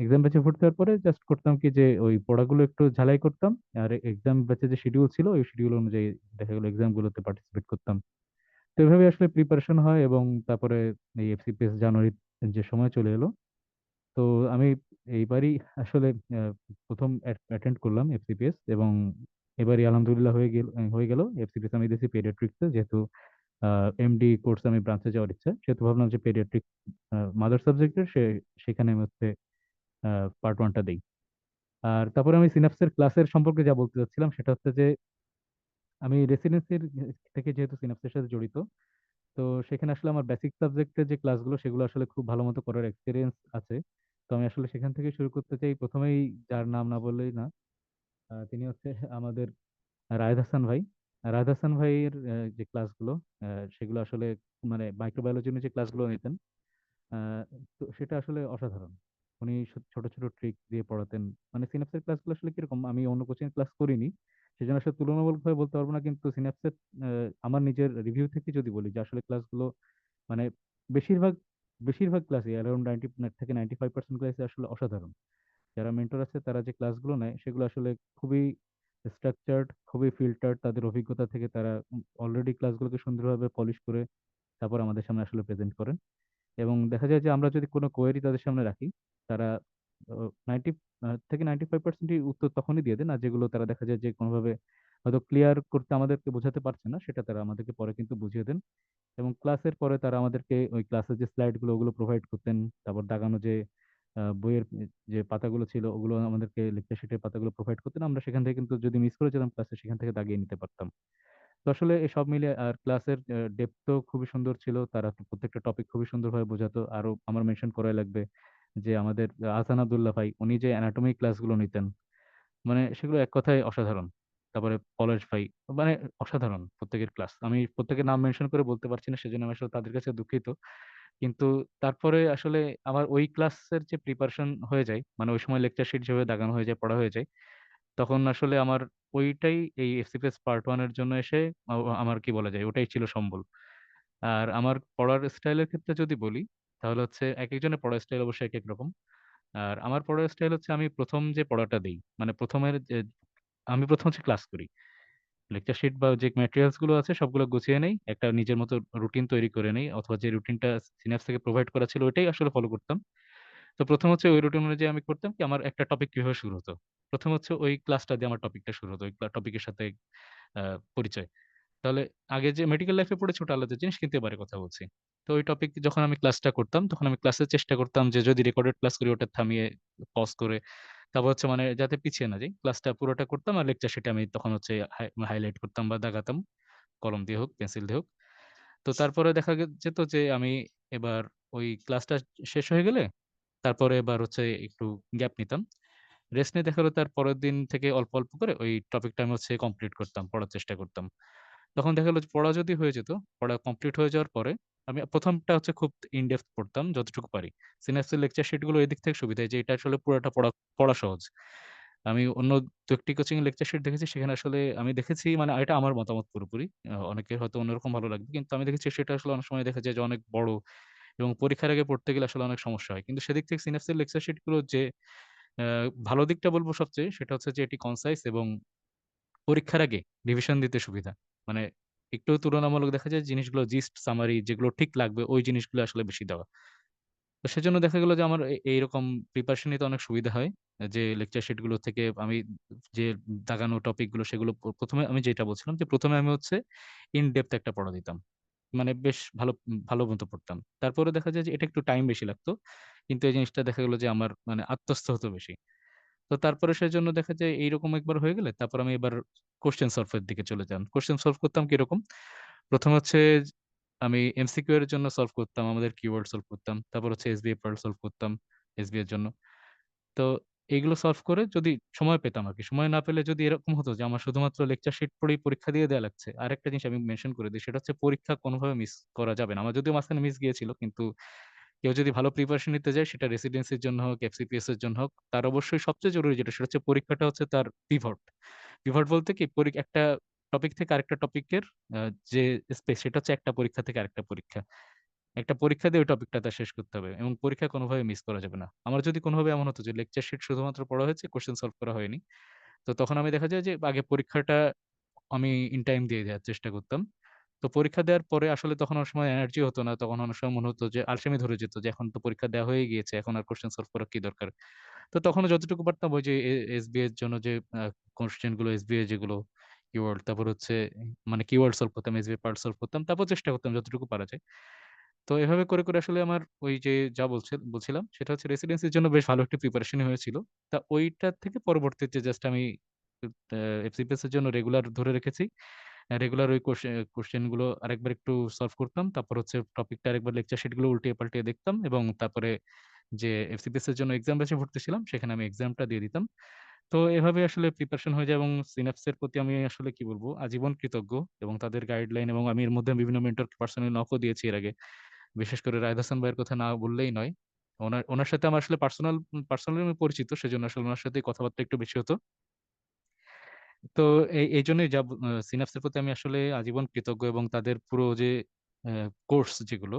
এক্সাম ব্যাচে ভর্তি হওয়ার পরে জাস্ট করতাম কি যে ওই পড়াগুলো একটু ঝালাই করতাম, আর এক্সাম ব্যাচে যে শিডিউল ছিল ওই শিডিউল অনুযায়ী দেখা গেলো এক্সাম গুলোতে পার্টিসিপেট করতাম। তো এভাবে আসলে প্রিপারেশন হয় এবং তারপরে এই এফসিপিএস জানুয়ারি যে সময় চলে এলো। তো আমি এইবারই আসলে আহ, প্রথম অ্যাটেন্ড করলাম এফসিপিএস, এবং এবারই আলহামদুলিল্লাহ হয়ে গেল এফসিপিএস আমি দিয়েছি পেডিয়াট্রিক্সে। যেহেতু এমডি কোর্স আমি ব্রাঞ্চে যাওয়ার ইচ্ছা, সেহেতু ভাবলাম যে পেডিয়াট্রিক মাদার সাবজেক্টের সেখানে আমি হচ্ছে পার্ট 1টা দেই। আর তারপরে আমি সিনাপসের ক্লাসের সম্পর্কে যা বলতে চাচ্ছিলাম সেটা হচ্ছে যে আমি রেসিডেন্সির থেকে যেহেতু সিনাপসের সাথে জড়িত, তো সেখানে আসলে আমার বেসিক সাবজেক্টের যে ক্লাসগুলো সেগুলো আসলে খুব ভালো মতো করার এক্সপিরিয়েন্স আছে। তো আমি আসলে সেখান থেকে শুরু করতে চাই। প্রথমেই যার নাম না বললেই না, তিনি হচ্ছে আমাদের রায়দ হাসান ভাই। রায়দ হাসান ভাইয়ের যে ক্লাসগুলো সেগুলো আসলে মানে মাইক্রোবায়োলজি নিয়ে যে ক্লাসগুলো নিতেন, আহ, তো সেটা আসলে অসাধারণ। উনি ছোট ছোট ট্রিক দিয়ে পড়াতেন। মানে সিনাপসের ক্লাসগুলো আসলে কিরকম আমি অন্য কোচিং ক্লাস করিনি, সেজন্য আসলে তুলনামূলকভাবে বলতে পারবো না, কিন্তু সিনাপসের আমার নিজের রিভিউ থেকে যদি বলি যে আসলে ক্লাসগুলো মানে বেশিরভাগ বেশিরভাগ ক্লাসে অ্যারাউন্ড 90 থেকে 95% ক্লাসে আসলে অসাধারণ। যারা মেন্টর আছে তারা যে ক্লাসগুলো নেয় সেগুলো আসলে খুবই স্ট্রাকচার্ড, খুবই ফিল্টার্ড। তাদের অভিজ্ঞতা থেকে তারা অলরেডি ক্লাসগুলোকে সুন্দরভাবে পলিশ করে তারপর আমাদের সামনে আসলে প্রেজেন্ট করেন। এবং দেখা যায় যে আমরা যদি কোনো কোয়েরি তাদের সামনে রাখি, তারা 90 থেকে 95%ই উত্তর তখনই দিয়ে দেন, আর যেগুলো তারা দেখা যায় যে কোনোভাবে হয়তো ক্লিয়ার করতে আমাদেরকে বোঝাতে পারছে না সেটা তারা আমাদেরকে পরে কিন্তু বুঝিয়ে দেন। এবং ক্লাসের পরে তারা আমাদেরকে ওই ক্লাসের যে স্লাইড গুলো ওগুলো প্রোভাইড করতেন। তারপর দাগানো যে বইয়ের যে পাতাগুলো ছিল ওগুলো আমাদেরকে লেকচার শিটের পাতাগুলো প্রোভাইড করতেন। আমরা সেখান থেকে কিন্তু যদি মিস করে যেতাম ক্লাসে সেখান থেকে দাগিয়ে নিতে পারতাম। তো আসলে এই সব মিলে আর ক্লাসের ডেপথও খুবই সুন্দর ছিল। তারা প্রত্যেকটা টপিক খুবই সুন্দরভাবে বোঝাতো। আরো আমার মেনশন করাই লাগবে যে আমাদের আহসান আব্দুল্লাহ ভাই উনি যে অ্যানাটমি ক্লাসগুলো নিতেন, মানে সেগুলো এক কথায় অসাধারণ। তারপরে পলাশ ভাই, মানে অসাধারণ প্রত্যেকের ক্লাস। আমি প্রত্যেকের নাম মেনশন করে বলতে পারছি না, সেজন্য আমি আসলে তাদের কাছে দুঃখিত। কিন্তু তারপরে আসলে আমার ওই ক্লাসের যে প্রিপারেশন হয়ে যায়, মানে ওই সময় লেকচার শিট যেভাবে দাগানো হয়ে যায়, পড়া হয়ে যায়, তখন আসলে আমার ওইটাই এই এফসিপিএস পার্ট ওয়ান এর জন্য এসে আমার কি বলা যায়, ওটাই ছিল সম্বল। আর আমার পড়ার স্টাইলের ক্ষেত্রে যদি বলি, তাহলে হচ্ছে এক একজনের পড়ার স্টাইল অবশ্যই এক এক রকম। আর আমার পড়ার স্টাইল হচ্ছে, আমি প্রথম যে পড়াটা দিই, মানে আমি প্রথম হচ্ছে ক্লাস করি, লেকচার শিট বা যে ম্যাটেরিয়ালস গুলো আছে সবগুলো গুছিয়ে নেই, একটা নিজের মতো রুটিন তৈরি করে নেই, অথবা যে রুটিনটা সিনাপস থেকে প্রোভাইড করা ছিল ওইটাই আসলে ফলো করতাম। তো প্রথম হচ্ছে ওই রুটিন অনুযায়ী আমি করতাম কি, আমার একটা টপিক কিভাবে শুরু হতো, প্রথম হচ্ছে ওই ক্লাসটা দিয়ে আমার টপিকটা শুরু হতো, ওই টপিকের সাথে পরিচয়। তাহলে আগে যে মেডিকেল লাইফে পড়েছি ওটা আলাদা জিনিস, কিন্তু এবারে কথা বলছি। তো ওই টপিক যখন আমি ক্লাসটা করতাম, তখন আমি ক্লাসের চেষ্টা করতাম যে যদি রেকর্ডেড ক্লাস করি ওটা থামিয়ে পজ করে, তারপর হচ্ছে মানে যাতে পিছিয়ে না যাই, ক্লাসটা পুরোটা করতাম, আর লেকচার সেটা আমি তখন হচ্ছে হাইলাইট করতাম বা দাগাতাম, কলম দিয়ে হোক পেন্সিল দিয়ে হোক। তো তারপরে দেখা যেত যে আমি এবার ওই ক্লাসটা শেষ হয়ে গেলে তারপরে এবার হচ্ছে একটু গ্যাপ নিতাম, রেস্ট নিয়ে দেখা গেলো তার পরের দিন থেকে অল্প অল্প করে ওই টপিকটা আমি হচ্ছে কমপ্লিট করতাম, পড়ার চেষ্টা করতাম। তখন দেখা গেলো যে পড়া যদি হয়ে যেত, পড়া কমপ্লিট হয়ে যাওয়ার পরে আমি প্রথমটা হচ্ছে খুব ইনডেপথ পড়তাম যতটুকু পারি। সিনাপসের লেকচার শিটগুলো এদিক থেকে সুবিধা যে এটা আসলে পুরোটা পড়া পড়া সহজ। আমি অন্য দু একটি কোচিং লেকচার শিট দেখেছি, সেখানে আসলে আমি দেখেছি, মানে এটা আমার মতামত পুরোপুরি, অনেকের হয়তো অন্যরকম ভালো লাগবে, কিন্তু আমি দেখেছি সেটা আসলে অনেক সময় দেখা যায় যে অনেক বড়, এবং পরীক্ষার আগে পড়তে গেলে আসলে অনেক সমস্যা হয়। কিন্তু সেদিক থেকে সিনাপসের লেকচার শিট গুলো যে ভালো দিকটা বলবো সবচেয়ে, সেটা হচ্ছে যে এটি কনসাইজ এবং পরীক্ষার আগে রিভিশন দিতে সুবিধা। মানে একটু তুলনামূলক দেখা যায় জিনিসগুলো জিস্ট সামারি যেগুলো ঠিক লাগবে ওই জিনিসগুলো আসলে বেশি দেওয়া। তো সেজন্য দেখা গেল যে আমার এইরকম প্রিপারেশন নিতে অনেক সুবিধা হয়। যে লেকচার শিট গুলো থেকে আমি যে দাগানো টপিক গুলো সেগুলো প্রথমে আমি যেটা বলছিলাম যে প্রথমে আমি হচ্ছে ইন ডেপথ একটা পড়া দিতাম। মানে বেশ ভালো মতো পড়তাম। তারপরে দেখা যায় যে এটা একটু টাইম বেশি লাগতো। কিন্তু এই জিনিসটা দেখা গেল যে আমার মানে আত্মস্থ হতো বেশি। তো তারপরে সেজন্য দেখা যায় এইরকম একবার হয়ে গেলে তারপর আমি এবার কোয়েশ্চেন সলভ এর দিকে চলে যান। কোয়েশ্চেন সলভ করতাম কিরকম? ১ম হচ্ছে আমি এমসিকিউ এর জন্য সলভ করতাম, আমাদের কিওয়ার্ড সলভ করতাম। তারপর হচ্ছে এসবিএ পার্ল সলভ করতাম এসবিএ এর জন্য। তো এইগুলো সলভ করে যদি সময় পেতাম আরকি। সময় না পেলে যদি এরকম হতো যে আমার শুধুমাত্র লেকচার শিট পড়েই পরীক্ষা দিয়ে দেয়া লাগছে। আরেকটা জিনিস আমি মেনশন করে দেই, সেটা হচ্ছে পরীক্ষা কোনোভাবে মিস করা যাবে না। আমার যদিও মাঝখানে মিস গিয়েছিল, কিন্তু কেউ যদি ভালো প্রিপারেশন নিতে যায় সেটা রেসিডেন্সির জন্য হোক, এফসিপিএস এর জন্য হোক, তার অবশ্যই সবচেয়ে জরুরি যেটা সেটা হচ্ছে পরীক্ষাটা হচ্ছে তার পিভট। পিভট বলতে কি একটা টপিক থেকে আরেকটা টপিকের আ যে স্পেস সেটা হচ্ছে একটা পরীক্ষা থেকে আরেকটা পরীক্ষা। একটা পরীক্ষা দিয়ে ওই টপিকটা তার শেষ করতে হবে এবং পরীক্ষা কোনোভাবে মিস করা যাবে না। আমার যদি কোনোভাবে এমন হতো যে লেকচার শিট শুধুমাত্র পড়া হয়েছে, কোয়েশ্চেন সলভ করা হয়নি। তো তখন আমি দেখা যায় যে আগে পরীক্ষাটা আমি ইন টাইম দিয়ে দেওয়ার চেষ্টা করতাম। তো পরীক্ষা দেওয়ার পরে আসলে তখন অনেক সময় এনার্জি হতো না। তখন অনেক সময় মনে হতো যে আলসেমি ধরে যেত যে এখন তো পরীক্ষা দেওয়া হয়েই গিয়েছে। এখন আর কোয়েশ্চেন সলভ করার কি দরকার? তো তখনও যতটুকু পারতাম ওই যে এসবিএ এর জন্য যে কোয়েশ্চেন গুলো এসবিএ যেগুলো কিওয়ার্ড, তারপর হচ্ছে মানে কিওয়ার্ড সলভ করতাম, এসবিএ পার্ট সলভ করতাম। তারপর চেষ্টা করতাম যতটুকু পারা যায়। তো এভাবে করে আসলে আমার ওই যে যা বলছিলাম সেটা হচ্ছে রেসিডেন্সির জন্য বেশ ভালো একটা প্রিপারেশনই হয়েছিল। তা ওইটা থেকে পরবর্তীতে জাস্ট আমি আ এফসিপিএস এর জন্য রেগুলার ধরে রেখেছি। রেগুলার ওই কোয়েশ্চেন গুলো আরেকবার একটু সলভ করতাম। তারপর হচ্ছে টপিকটা আরেকবার লেকচার শিট গুলো উল্টিয়ে পাল্টিয়ে দেখতাম, এবং তারপরে যে এফসিপিএস এর জন্য এক্সাম ব্যাচে ভর্তি ছিলাম সেখানে আমি এক্সামটা দিয়ে দিতাম। তো এভাবে আসলে প্রিপারেশন হয়ে যায়, এবং সিনাপসের প্রতি আমি আসলে কি বলবো আজীবন কৃতজ্ঞ, এবং তাদের গাইডলাইন, এবং আমি এর মধ্যে বিভিন্ন মেন্টরকে পার্সোনালি নকও দিয়েছি এর আগে। বিশেষ করে রায়হান হাসান ভাইয়ের কথা না বললেই নয়। উনার সাথে আমার আসলে পার্সোনালি আমি পরিচিত। সেজন্য আসলে উনার সাথে কথাবার্তা একটু বেশি হতো। তো এইজন্যই সিনাপসের প্রতি আমি আসলে আজীবন কৃতজ্ঞ, এবং তাদের পুরো যে কোর্সগুলো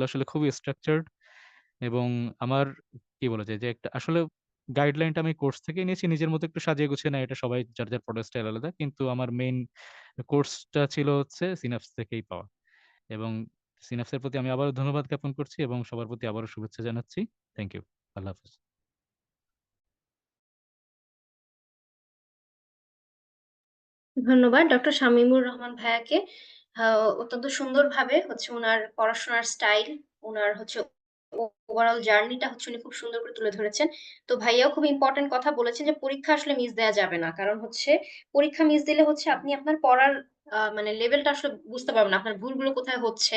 আসলে খুবই স্ট্রাকচারড, এবং আমার কি বলা যায় যে একটা আসলে গাইডলাইনটা আমি কোর্স থেকেই নিয়েছি। নিজের মতো একটু সাজিয়ে গুছিয়ে নেয়, এটা সবাই যার পড়ার স্টাইল আলাদা। কিন্তু আমার মেইন কোর্সটা ছিল হচ্ছে সিনাপস থেকেই পাওয়া। এবং সিনাপসের প্রতি আমি আবারও ধন্যবাদ জ্ঞাপন করছি, এবং সবার প্রতি আবারও শুভেচ্ছা জানাচ্ছি। Thank you. আল্লাহ হাফেজ। ধন্যবাদ ডক্টর শামীমুর রহমান ভাইয়াকে। অত্যন্ত সুন্দরভাবে হচ্ছে উনার পড়াশোনার স্টাইল, উনার হচ্ছে ওভারঅল জার্নিটা হচ্ছে উনি খুব সুন্দর করে তুলে ধরেছেন। তো ভাইয়াও খুব ইম্পর্টেন্ট কথা বলেছেন যে পরীক্ষা আসলে মিস দেয়া যাবে না। কারণ হচ্ছে পরীক্ষা মিস দিলে হচ্ছে আপনি আপনার পড়ার মানে লেভেলটা আসলে বুঝতে পারবেন না। আপনার ভুলগুলো কোথায় হচ্ছে।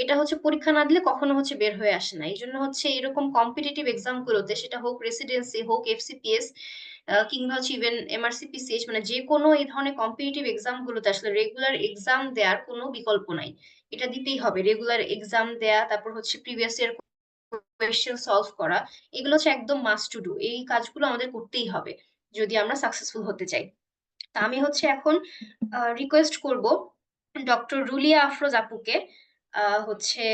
এটা হচ্ছে পরীক্ষা না দিলে কখনো হচ্ছে বের হয়ে আসে না। এইজন্য হচ্ছে এরকম কম্পিটিটিভ এক্সাম গুলোতে, সেটা হোক রেসিডেন্সি হোক এফসিপিএস, কিংবা হচ্ছে ইভেন MRCPCH, মানে যে কোনো এই ধরনের কম্পিটিটিভ এক্সাম গুলোতে আসলে রেগুলার এক্সাম দেওয়ার কোনো বিকল্প নাই। এটা দিতেই হবে, রেগুলার এক্সাম দেয়া, তারপর হচ্ছে প্রিভিয়াস ইয়ার কোয়েশ্চেন সলভ করা, এগুলো হচ্ছে একদম মাস্ট টু ডু। এই কাজগুলো আমাদের করতেই হবে যদি আমরা সাকসেসফুল হতে চাই। তা আমি হচ্ছে এখন রিকোয়েস্ট করব ডক্টর রুলিয়া আফরোজ আপুকে, হচ্ছে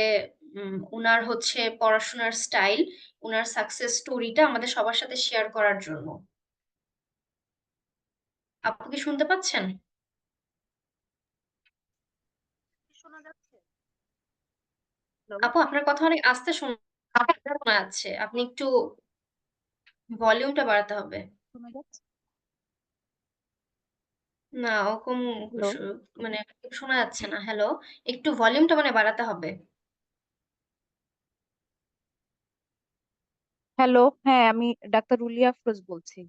উনার হচ্ছে পড়াশোনার স্টাইল, উনার সাকসেস স্টোরিটা আমাদের সবার সাথে শেয়ার করার জন্য। আপু কি শুনতে পাচ্ছেন? শোনা যাচ্ছে? আপু আপনার কথা অনেক আস্তে শোনা যাচ্ছে, আপনি একটু ভলিউমটা বাড়াতে হবে। শোনা যাচ্ছে? না, ওরকম হ্যালো, মানে শোনা যাচ্ছে না। হ্যালো, একটু ভলিউমটা মানে বাড়াতে হবে। হ্যালো, হ্যাঁ আমি ডাক্তার রুলিয়া আফরোজ বলছি।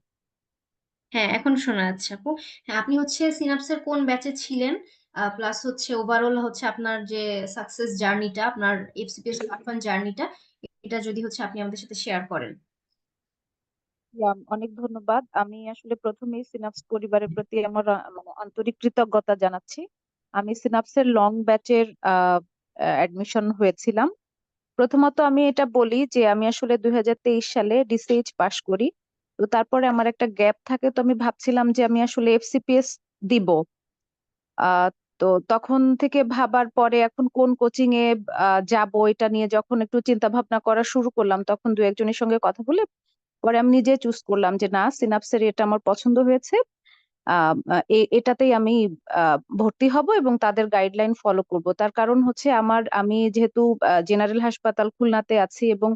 হ্যাঁ, এখন শোনা যাচ্ছে আপু। হ্যাঁ, আপনি হচ্ছে সিনাপসের কোন ব্যাচে ছিলেন, প্লাস হচ্ছে ওভারঅল হচ্ছে আপনার যে সাকসেস জার্নিটা, আপনার এফসিপিএস প্ল্যাটফর্ম জার্নিটা, এটা যদি হচ্ছে আপনি আমাদের সাথে শেয়ার করেন। অনেক ধন্যবাদ। আমি আসলে প্রথমেই সিনাপস পরিবারের প্রতি আমার মানে আন্তরিক কৃতজ্ঞতা জানাচ্ছি। আমি সিনাপসের লং ব্যাচের অ্যাডমিশন হয়েছিলাম। প্রথমত আমি এটা বলি যে আমি আসলে 2023 সালে ডিসিএইচ পাশ করি। তো তারপরে আমার একটা গ্যাপ থাকে, তো আমি ভাবছিলাম যে আমি আসলে এফসিপিএস দিব। আহ তো তখন থেকে ভাবার পরে এখন কোন কোচিং এ যাব এটা নিয়ে যখন একটু চিন্তা ভাবনা করা শুরু করলাম, তখন দু একজনের সঙ্গে কথা বলে পরে আমি নিজে চুজ করলাম যে না, সিনাপসের এটা আমার পছন্দ হয়েছে। এটাতেই আমি ভর্তি হব এবং তাদের গাইডলাইন ফলো করব। তার কারণ হচ্ছে আমি যেহেতু জেনারেল হাসপাতাল খুলনাতে আছি এবং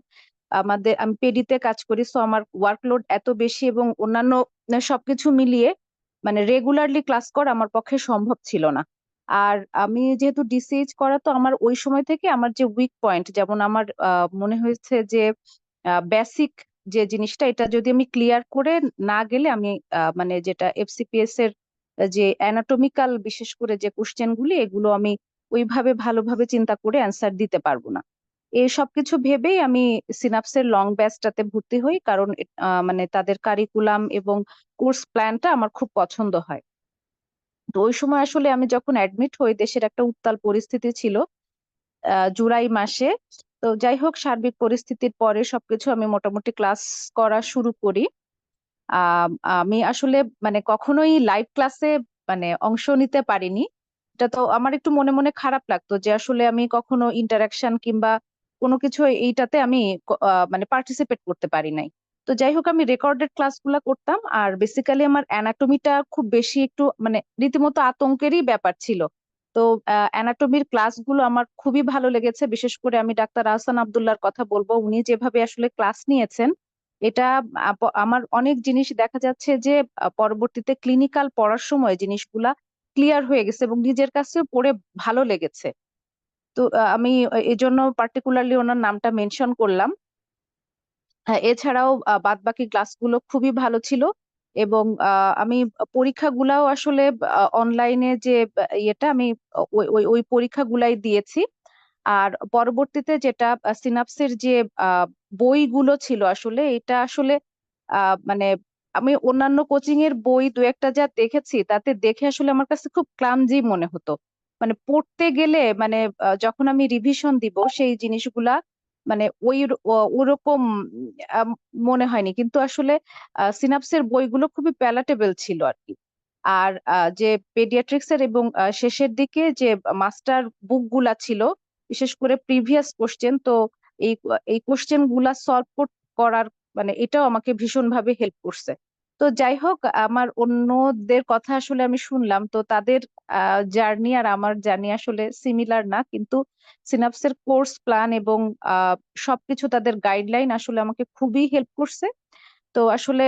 আমি পেডিতে কাজ করি, সো আমার ওয়ার্কলোড এত বেশি এবং অন্যান্য সবকিছু মিলিয়ে মানে রেগুলারলি ক্লাস করা আমার পক্ষে সম্ভব ছিল না। আর আমি যেহেতু ডিসিএইচ করা, তো আমার ওই সময় থেকে আমার যে উইক পয়েন্ট, যেমন আমার মনে হয়েছে যে বেসিক যে জিনিসটা, এটা যদি আমি ক্লিয়ার করে না গেলে আমি মানে যেটা এফসিপিএস এর যে অ্যানাটমিক্যাল বিশেষ করে যে কোশ্চেন গুলি, এগুলো আমি ওইভাবে ভালোভাবে চিন্তা করে অ্যান্সার দিতে পারবো না। এই সবকিছু ভেবেই আমি সিনাপসের লং ব্যাচটাতে ভর্তি হই, কারণ মানে তাদের কারিকুলাম এবং কোর্স প্ল্যানটা আমার খুব পছন্দ হয়। তো ওই সময় আসলে আমি যখন অ্যাডমিট হই, দেশের একটা উত্তাল পরিস্থিতি ছিল জুলাই মাসে। তো যাই হোক, সার্বিক পরিস্থিতির পরে সবকিছু আমি মোটামুটি ক্লাস করা শুরু করি। আম, আমি আসলে মানে কখনোই লাইভ ক্লাসে মানে অংশ নিতে পারিনি। এটা তো আমার একটু মনে মনে খারাপ লাগতো যে আসলে আমি কখনো ইন্টারাকশন কিংবা কোনো কিছু এইটাতে আমি মানে পার্টিসিপেট করতে পারি নাই। তো যাই হোক, আমি রেকর্ডেড ক্লাসগুলো করতাম। আর বেসিক্যালি আমার অ্যানাটমিটা খুব বেশি একটু মানে রীতিমতো আতঙ্কেরই ব্যাপার ছিল। তো অ্যানাটমির ক্লাসগুলো আমার খুবই ভালো লেগেছে। বিশেষ করে আমি ডাক্তার আহসান আব্দুল্লাহর কথা বলবো, উনি যেভাবে আসলে ক্লাস নিয়েছেন, এটা আমার অনেক জিনিস দেখা যাচ্ছে যে পরবর্তীতে ক্লিনিক্যাল পড়ার সময় জিনিসগুলা ক্লিয়ার হয়ে গেছে এবং নিজের কাছেও পড়ে ভালো লেগেছে। তো আমি এই জন্য পার্টিকুলারলি ওনার নামটা মেনশন করলাম। হ্যাঁ, এছাড়াও বাদ বাকি ক্লাসগুলো খুবই ভালো ছিল এবং আমি পরীক্ষাগুলাও আসলে অনলাইনে যে ইয়েটা, আমি ওই ওই ওই পরীক্ষাগুলাই দিয়েছি। আর পরবর্তীতে যেটা সিনাপসের যে বইগুলো ছিল, আসলে এটা আসলে মানে আমি অন্যান্য কোচিং এর বই দু একটা যা দেখেছি, তাতে দেখে আসলে আমার কাছে খুব ক্লামজি মনে হতো। মানে পড়তে গেলে মানে যখন আমি রিভিশন দিব সেই জিনিসগুলা মানে ওরকম আম, মনে হয়নি, কিন্তু আসলে সিনাপসের বইগুলো খুবই প্যালাটেবল ছিল আর কি। আর যে পেডিয়াট্রিক্স এর এবং শেষের দিকে যে মাস্টার বুক গুলা ছিল, বিশেষ করে প্রিভিয়াস কোশ্চেন, তো এই এই কোশ্চেন গুলা সলভ করার মানে এটাও আমাকে ভীষণ ভাবে হেল্প করছে। তো যাই হোক, আমার অন্যদের কথা আসলে আমি শুনলাম, তো তাদের জার্নি আর আমার জার্নি আসলে সিমিলার না, কিন্তু সিনাপসের কোর্স প্ল্যান এবং সবকিছু তাদের গাইডলাইন আসলে আমাকে খুবই হেল্প করছে। তো আসলে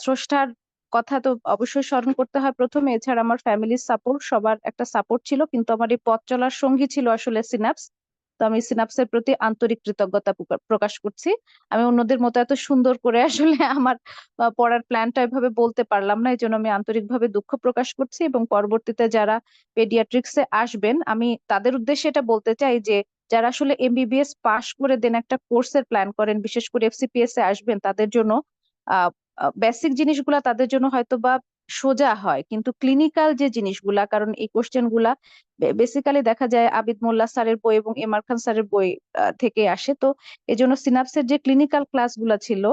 স্রষ্টার কথা তো অবশ্যই স্মরণ করতে হয় প্রথমে। এছাড়া আমার ফ্যামিলির সাপোর্ট, সবার একটা সাপোর্ট ছিল, কিন্তু আমার এই পথ চলার সঙ্গী ছিল আসলে সিনাপস। তো আমি সিনাপসের প্রতি আন্তরিক কৃতজ্ঞতা প্রকাশ করছি। আমি অন্যদের মতো এত সুন্দর করে আসলে আমার পড়ার প্ল্যানটা এভাবে বলতে পারলাম না, এই জন্য আমি আন্তরিকভাবে দুঃখ প্রকাশ করছি। এবং পরবর্তীতে যারা পেডিয়াট্রিক্সে আসবেন, আমি তাদের উদ্দেশ্যে এটা বলতে চাই যে যারা আসলে এমবিবিএস পাশ করে দেন একটা কোর্সের প্ল্যান করেন, বিশেষ করে এফসিপিএস এ আসবেন, তাদের জন্য বেসিক জিনিসগুলা তাদের জন্য হয়তো বা সোজা হয়, কিন্তু ক্লিনিক্যাল যে জিনিসগুলা, কারণ এই কোশ্চেন গুলা বেসিক্যালি দেখা যায় আবিদ মোল্লা স্যারের বই এবং এমআর খান স্যারের বই থেকে আসে। তো এই জন্য সিনাপসের যে ক্লিনিক্যাল ক্লাসগুলা ছিল,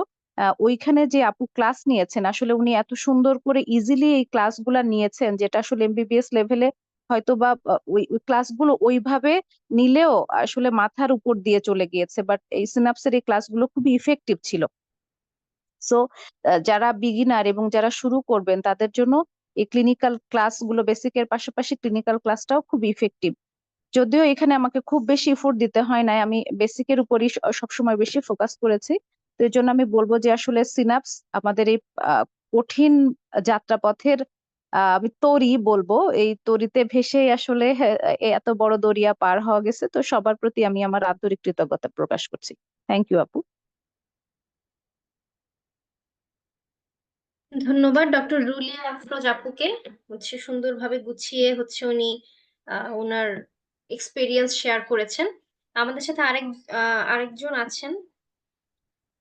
ওইখানে যে আপু ক্লাস নিয়েছেন, আসলে উনি এত সুন্দর করে ইজিলি এই ক্লাসগুলা নিয়েছেন, যেটা আসলে এমবিবিএস লেভেলে হয়তো বা ওই ক্লাসগুলো ওইভাবে নিলেও আসলে মাথার উপর দিয়ে চলে গিয়েছে, বাট এই সিনাপসের এই ক্লাসগুলো খুবই ইফেক্টিভ ছিল। সো যারা বিগিনার এবং যারা শুরু করবেন তাদের জন্য এই ক্লিনিক্যাল ক্লাসগুলো, বেসিকের পাশাপাশি ক্লিনিক্যাল ক্লাসটাও খুব ইফেক্টিভ। যদিও এখানে আমাকে খুব বেশি এফোর্ট দিতে হয় নাই, আমি বেসিকের উপরই সবসময় বেশি ফোকাস করেছি। তো এই জন্য আমি বলবো যে আসলে সিনাপস আমাদের এই আহ, কঠিন যাত্রাপথের আমি তরি বলবো, এই তরিতে ভেসেই আসলে এত বড় দরিয়া পার হওয়া গেছে। তো সবার প্রতি আমি আমার আন্তরিক কৃতজ্ঞতা প্রকাশ করছি। থ্যাংক ইউ আপু। ধন্যবাদ ডক্টর রুলিয়া আফরোজ আপুকে। সুন্দরভাবে গুছিয়ে উনি ওনার এক্সপেরিয়েন্স শেয়ার করেছেন। আমাদের সাথে আরেকজন আছেন,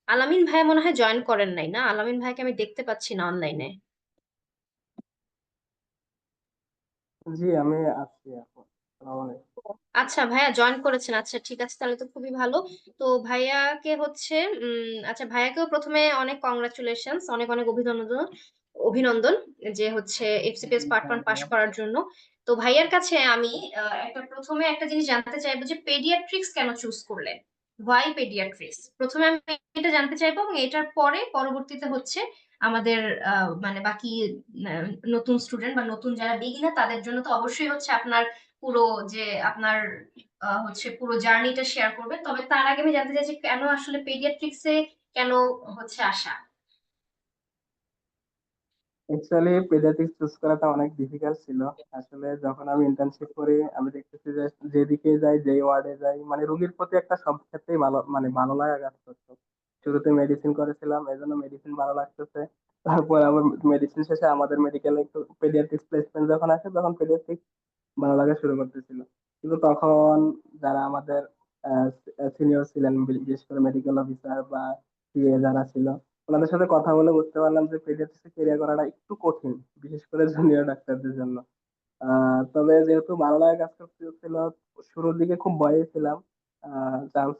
আলামিন ভাই মনে হয় জয়েন করেন নাই, না? আলামিন ভাইকে আমি দেখতে পাচ্ছি না অনলাইনে। জি, আমি আছি এখন। আসসালামু আলাইকুম। আচ্ছা, ভাইয়া জয়েন করেছেন, আচ্ছা ঠিক আছে, তাহলে তো খুবই ভালো। তো ভাইয়াকে আচ্ছা, ভাইয়াকেও প্রথমে অনেক কংগ্রাচুলেশনস, অনেক অনেক অভিনন্দন। অভিনন্দন যে এফসিপিএস জি, পার্ট 1 থ্যাংক পাশ ইউ। করার জন্য। তো ভাইয়ার কাছে আমি প্রথমে একটা জিনিস জানতে চাইবো যে পেডিয়াট্রিক্স কেন চুজ করলেন, হোয়াই পেডিয়াট্রিক্স? প্রথমে আমি এটা জানতে চাইবো, এবং এটার পরে পরবর্তীতে আমাদের মানে বাকি আহ, নতুন স্টুডেন্ট বা নতুন যারা বিগিনার তাদের জন্য তো অবশ্যই আপনার পুরো যে আপনার পুরো জার্নিটা শেয়ার করবেন। তবে তার আগে আমি জানতে চাই যে কেন আসলে পেডিয়াট্রিক্সে কেন আসা? অ্যাকচুয়ালি পেডিয়াট্রিক্স চুজ করাটা অনেক ডিফিকাল্ট ছিল। আসলে যখন আমি ইন্টার্নশিপ করি আমি দেখতেছি যে যেদিকে যাই, যেই ওয়ার্ডে যাই, মানে রোগীর প্রতি একটা সব ক্ষেত্রেই ভালো, মানে ভালো লাগা কাজ করতো। শুরুতে মেডিসিন করেছিলাম, এই জন্য মেডিসিন ভালো লাগতেছে। তারপর আবার মেডিসিন শেষে আমাদের মেডিকেলে একটু পেডিয়াট্রিক্স প্লেসমেন্ট যখন আসে, তখন পেডিয়াট্রিক্স ভালো লাগা শুরু করতেছিল। কিন্তু তখন যারা আমাদের সিনিয়র ছিলেন, বিশেষ করে মেডিকেল অফিসার বা সিএ যারা ছিল, ওনাদের সাথে কথা বলে বুঝতে পারলাম যে পেডিয়াট্রিক্সে ক্যারিয়ার করাটা একটু কঠিন, বিশেষ করে জুনিয়র ডাক্তারদের জন্য। তবে যেহেতু ভালো লাগা কাজ করতেছিল, শুরুর দিকে খুব ভয়ে ছিলাম, চান্স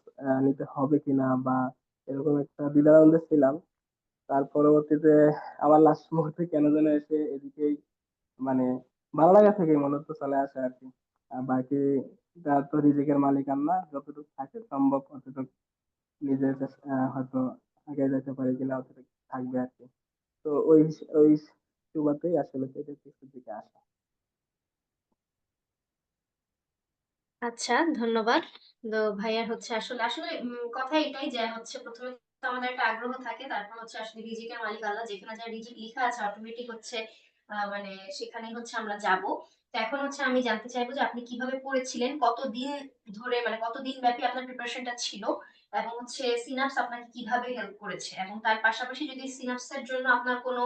নিতে হবে কিনা বা এরকম একটা দ্বিধাদ্বন্দ্বে ছিলাম। তার পরবর্তীতে আবার লাস্ট মুহূর্তে কেন যেন এসে এদিকেই, মানে ভালো লাগা থেকে মূলত চলে আসে আর কি। আর বাকি তার তো রিজিকের মালিক আল্লাহ, যতটুকু থাকে সম্ভব ততটুকু নিজে হয়তো আগে যেতে পারি কিনা অতটুকু থাকবে আর কি। তো ওই সুবাদেই আসলে পেটের কিছুর দিকে আসা। আচ্ছা, ধন্যবাদ। তো ভাইয়ার আসলে আসলে কথা এটাই যে প্রথমে তো আমাদের একটা আগ্রহ থাকে, তারপর আসলে রিজিকের মালিক আল্লাহ, যেখানে যা রিজিক লেখা আছে অটোমেটিক মানে সেখানেই আমরা যাব। তো এখন আমি জানতে চাইবো যে আপনি কিভাবে পড়েছিলেন, কতদিন ধরে, মানে কতদিন ব্যাপী আপনার প্রিপারেশনটা ছিল, এবং সিনাপস আপনাকে কিভাবে হেল্প করেছে, এবং তার পাশাপাশি যদি সিনাপসের জন্য আপনার কোনো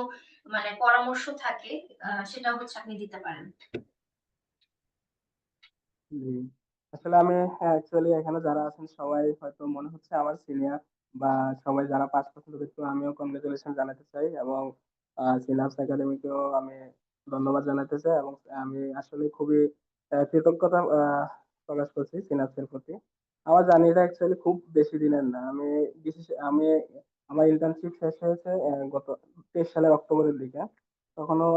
মানে পরামর্শ থাকে সেটা আপনি দিতে পারেন। জি, আসলে আমি অ্যাকচুয়ালি এখানে যারা আছেন সবাই হয়তো মনে হচ্ছে আমার সিনিয়র, বা সবাই যারা পাস করছে তাদেরকে আমিও কংগ্রেচুলেশন জানাতে চাই, এবং সিনাপস একাডেমিকেও আমি ধন্যবাদ জানাতে চাই, এবং আমি আসলে খুবই কৃতজ্ঞতা প্রকাশ করছি সিনাপসের প্রতি। আমার জার্নিটা অ্যাকচুয়ালি খুব বেশি দিনের না। আমি আমার ইন্টার্নশিপ শেষ হয়েছে গত 23 সালের অক্টোবরের দিকে। তখনও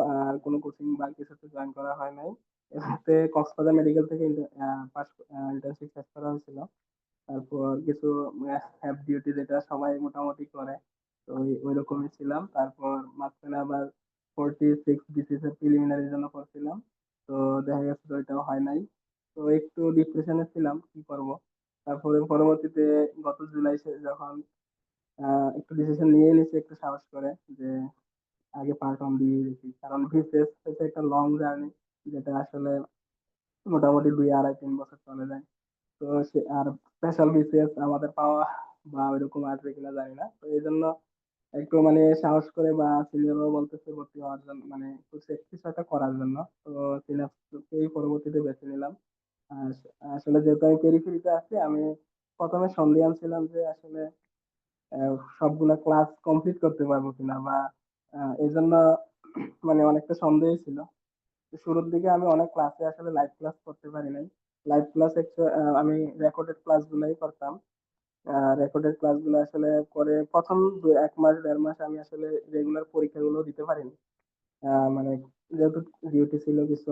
কোনো কোচিং বা কিছুতে জয়েন করা হয় নাই। এতে কক্সবাজার মেডিকেল থেকে ইন্টার্নশিপ শেষ করা হয়েছিল। তারপর কিছু হ্যাপ ডিউটি যেটা সবাই মোটামুটি করে, তো ওই রকমই ছিলাম। তারপর মাঝখানে আবার 46 বিসিএস এর প্রিলিমিনারির জন্য করছিলাম। তো দেখা গেছে তো ওইটাও হয় নাই। তো একটু ডিপ্রেশনে ছিলাম, কি করব। তারপরে পরবর্তীতে গত যখন একটু ডিসিশন নিয়ে নিয়েছি একটু সাহস করে, যে আগে পার্ট 1 দিয়ে দেখি, কারণ বিসিএস হচ্ছে একটা লং জার্নি, যেটা আসলে মোটামুটি 2 2.5 3 বছর চলে যায়। তো আর স্পেশাল বিসিএস আমাদের পাওয়া বা ওইরকম আসবে কিনা জানি না। তো এই জন্য একটু মানে সাহস করে, বা সিনিয়রও বলতেছে ভর্তি হওয়ার জন্য, মানে কিছু একটা করার জন্য। তো সিনাপসকেই পরবর্তীতে বেছে নিলাম। আর আসলে যেহেতু আমি পেরিফেরিতে আছি, আমি প্রথমে সন্দিহান ছিলাম যে আসলে সবগুলা ক্লাস কমপ্লিট করতে পারবো কিনা, বা এই জন্য মানে অনেকটা সন্দেহ ছিল। তো শুরুর দিকে আমি অনেক ক্লাসে আসলে লাইভ ক্লাস করতে পারি নাই। লাইভ ক্লাস আমি রেকর্ডেড ক্লাস গুলাই করতাম। রেকর্ডেড ক্লাসগুলো আসলে করে প্রথম 1 মাস 1.5 মাস আমি আসলে রেগুলার পরীক্ষাগুলো দিতে পারিনি। মানে যেহেতু ডিউটি ছিল কিছু,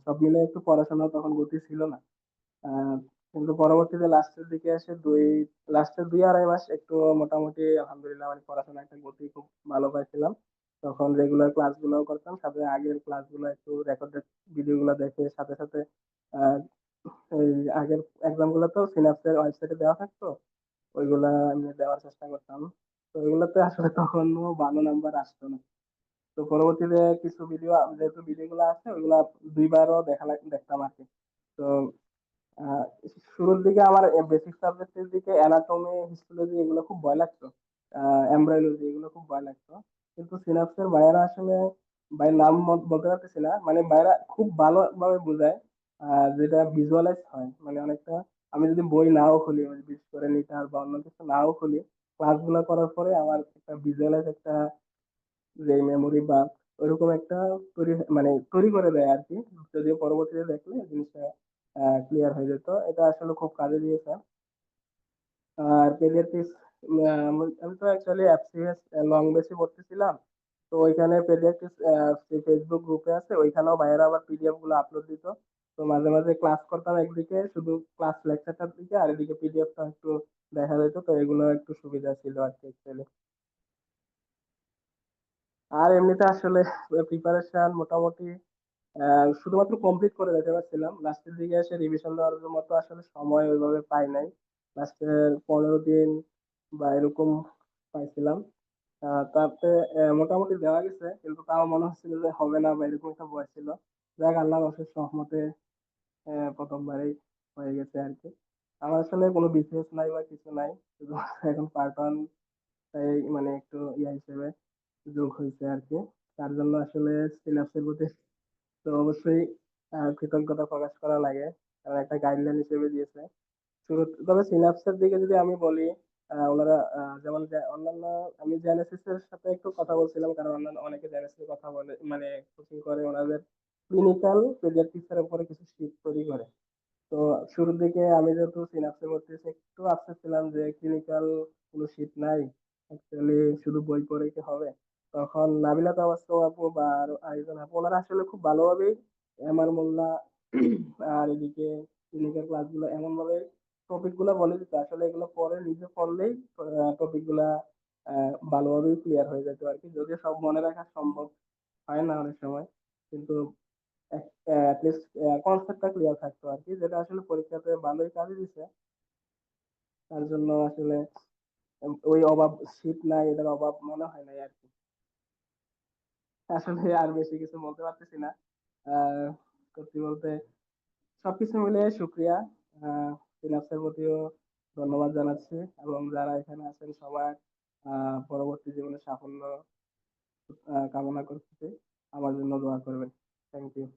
সব মিলে একটু পড়াশোনা তখন গতি ছিল না। আহ, কিন্তু পরবর্তীতে লাস্টের 2-2.5 মাস একটু মোটামুটি আলহামদুলিল্লাহ মানে পড়াশোনা একটা গতি খুব ভালো পাইছিলাম। তখন রেগুলার ক্লাসগুলো করতাম, সাথে আগের ক্লাসগুলো একটু রেকর্ডেড ভিডিওগুলো দেখে সাথে সাথে আহ, এই আগের এক্সাম গুলো তো সিনাপসের ওয়েবসাইটে দেওয়া থাকতো, ওইগুলা আমি দেওয়ার চেষ্টা করতাম। তো ওইগুলোতে আসলে তখনও ভালো নাম্বার আসতো না। তো পরবর্তীতে কিছু ভিডিও, যেহেতু ভিডিও গুলো আছে ওইগুলা 2 বারও দেখতাম আর কি। তো আহ, শুরুর দিকে আমার বেসিক সাবজেক্টের দিকে অ্যানাটমি, হিস্টোলজি এগুলো খুব ভয় লাগতো, এমব্রায়োলজি এগুলো খুব ভয় লাগতো। কিন্তু সিনাপসের ভাইয়ারা আসলে, ভাই নাম বলতে পারতেছি না, মানে ভাইয়ারা খুব ভালোভাবে বোঝায়, যেটা ভিজুয়ালাইজ হয় মানে অনেকটা। আমি যদি বই নাও খুলি, মানে বিশেষ করে নিটার বা অন্য কিছু নাও খুলি, ক্লাসগুলো করার পরে আমার একটা ভিজুয়ালাইজ একটা যে মেমোরি বা ওইরকম একটা তৈরি করে দেয় আর কি। যদিও পরবর্তীতে দেখলে জিনিসটা ক্লিয়ার হয়ে যেত। এটা আসলে খুব কাজে দিয়েছে। আর পেডিয়াট্রিক্স, আমি তো অ্যাকচুয়ালি এফসিএস লং বেসে পড়তেছিলাম। তো ওইখানে পেডিয়াট্রিক্স ফেসবুক গ্রুপে আছে, ওইখানেও ভাইয়েরা আবার পিডিএফ গুলো আপলোড দিত। তো মাঝে মাঝে ক্লাস করতাম একদিকে, শুধু ক্লাস লেকচারটার দিকে, আর এদিকে পিডিএফটা একটু দেখা যেত। তো এগুলো একটু সুবিধা ছিল আর কি actually। আর এমনিতে আসলে প্রিপারেশন মোটামুটি শুধুমাত্র কমপ্লিট করে যেতে পারছিলাম, লাস্টের দিকে এসে রিভিশন দেওয়ার মতো আসলে সময় ওইভাবে পাই নাই। লাস্টের 15 দিন বা এরকম পাইছিলাম। তাতে মোটামুটি দেওয়া গেছে, কিন্তু তাও মনে হচ্ছিল যে হবে না, বা এরকম একটা ভয় ছিল। যাক, আল্লাহর অশেষ রহমতে প্রথমবারেই হয়ে গেছে আর কি। আমার আসলে কোনো বিসিএস নাই বা কিছু নাই, শুধু এখন পার্ট 1 মানে একটু ইয়া হিসেবে যোগ হয়েছে আর কি। তার জন্য আসলে সিনাপসের প্রতি তো অবশ্যই কৃতজ্ঞতা প্রকাশ করা লাগে, কারণ একটা গাইডলাইন হিসেবে দিয়েছে শুরু। তবে সিনাপসের দিকে যদি আমি বলি, ওনারা যেমন অন্যান্য, আমি জেনেসিস এর সাথে একটু কথা বলছিলাম, কারণ অন্যান্য অনেকে জেনেসিস কথা বলে, মানে কোচিং করে, ওনাদের ক্লিনিক্যাল পেডিয়াট্রিক্স এর উপরে কিছু শীট তৈরি করে। তো শুরুর দিকে আমি যেহেতু সিনাপসে ভর্তি হয়েছি, একটু আপসেট ছিলাম যে ক্লিনিক্যাল কোনো শীট নাই, অ্যাকচুয়ালি শুধু বই পড়ে কি হবে। তখন নাবিলা তাবাসসুম আপু বা আরো আরেকজন আপু, ওনারা আসলে খুব ভালোভাবেই এমআর মোল্লা আর এদিকে ক্লিনিক্যাল ক্লাসগুলো এমন ভাবে টপিক গুলা বলে দিত, আসলে এগুলো পরে নিজে পড়লেই টপিক গুলা ভালোভাবেই ক্লিয়ার হয়ে যেত আর কি। যদিও সব মনে রাখা সম্ভব হয় না অনেক সময়, কিন্তু অ্যাটলিস্ট কনসেপ্টটা ক্লিয়ার থাকতো আর কি, যেটা আসলে পরীক্ষাতে ভালোই কাজে দিছে। তার জন্য আসলে ওই অভাব, শীত নাই এটার অভাব মনে হয় নাই আর কি। আসলে আর বেশি কিছু বলতে পারতেছি না। আহ সত্যি বলতে সবকিছু মিলে শুক্রিয়া, সিনাপসের প্রতিও ধন্যবাদ জানাচ্ছি, এবং যারা এখানে আছেন সবার পরবর্তী জীবনে সাফল্য কামনা করতেছি। আমার জন্য দোয়া করবেন। Thank you.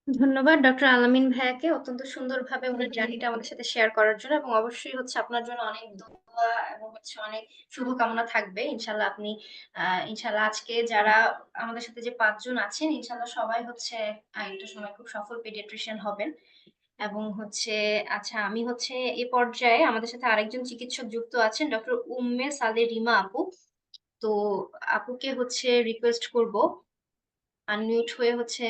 ধন্যবাদ ডক্টর আলামিন ভাইয়াকে অত্যন্ত সুন্দরভাবে ওনার জার্নিটা আমাদের সাথে শেয়ার করার জন্য, এবং অবশ্যই হচ্ছে আপনার জন্য অনেক দোয়া এবং হচ্ছে অনেক শুভকামনা থাকবে ইনশাল্লাহ। আপনি ইনশাল্লাহ আজকে যারা আমাদের সাথে যে 5 জন আছেন, ইনশাল্লাহ সবাই হচ্ছে একটা সময় খুব সফল পেডিয়াট্রিশিয়ান হবেন। এবং হচ্ছে আচ্ছা, আমি হচ্ছে এ পর্যায়ে আমাদের সাথে আরেকজন চিকিৎসক যুক্ত আছেন, ডক্টর উম্মে সালে রিমা আপু। তো আপুকে হচ্ছে রিকোয়েস্ট করব আনমিউট হয়ে হচ্ছে